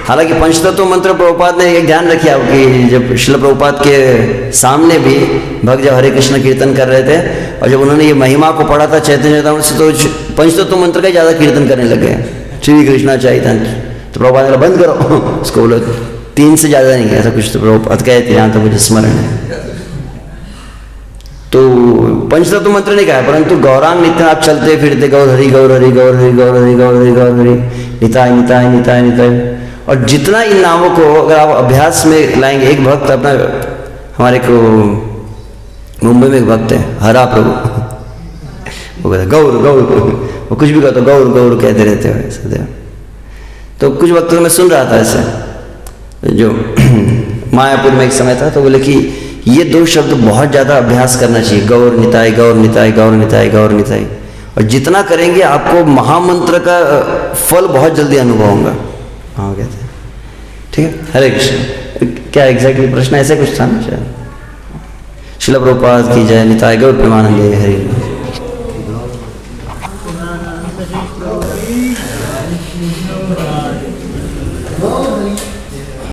हालांकि पंचतत्व मंत्र प्रभुपाद ने एक ध्यान रखिए कि जब श्रील प्रभुपाद के सामने भी भक्त जब हरे कृष्ण कीर्तन कर रहे थे और जब उन्होंने ये महिमा को पढ़ा था चैतन्य चरितामृत से, तो पंचतत्व मंत्र का ज़्यादा कीर्तन करने लगे, श्री कृष्णा चैतन्य। तो प्रभुपाद ने बंद करो उसको, बोलो 3 से ज़्यादा नहीं, ऐसा कुछ तो प्रभुपाद कहते थे, यहाँ तो मुझे स्मरण है। तो पंचतत्व मंत्र नहीं कहा, परंतु गौरांग नित्य आप चलते फिरते गौर हरि गौर हरि गौर हरि गौर हरि गौर हरि गौर हरि निताय निताय निताय निताय। और जितना इन नामों को अगर आप अभ्यास में लाएंगे, एक भक्त अपना हमारे को मुंबई में एक भक्त है हरा प्रभु, वो कहते गौर गौर, वो कुछ भी कहते गौर गौर कहते रहते हैं सदैव। तो कुछ वक्त मैं सुन रहा था ऐसे, जो मायापुर में एक समय था, तो बोले कि ये 2 शब्द बहुत ज़्यादा अभ्यास करना चाहिए, गौर निताय गौर निताय गौर निताय गौर निताय। और जितना करेंगे आपको महामंत्र का फल बहुत जल्दी अनुभव होगा। हाँ कहते हैं, ठीक है। हरे कृष्ण। क्या एग्जैक्टली प्रश्न ऐसे कुछ था ना शायद? श्रील प्रभुपाद की जय, निताय गौर प्रेमानंद हरि।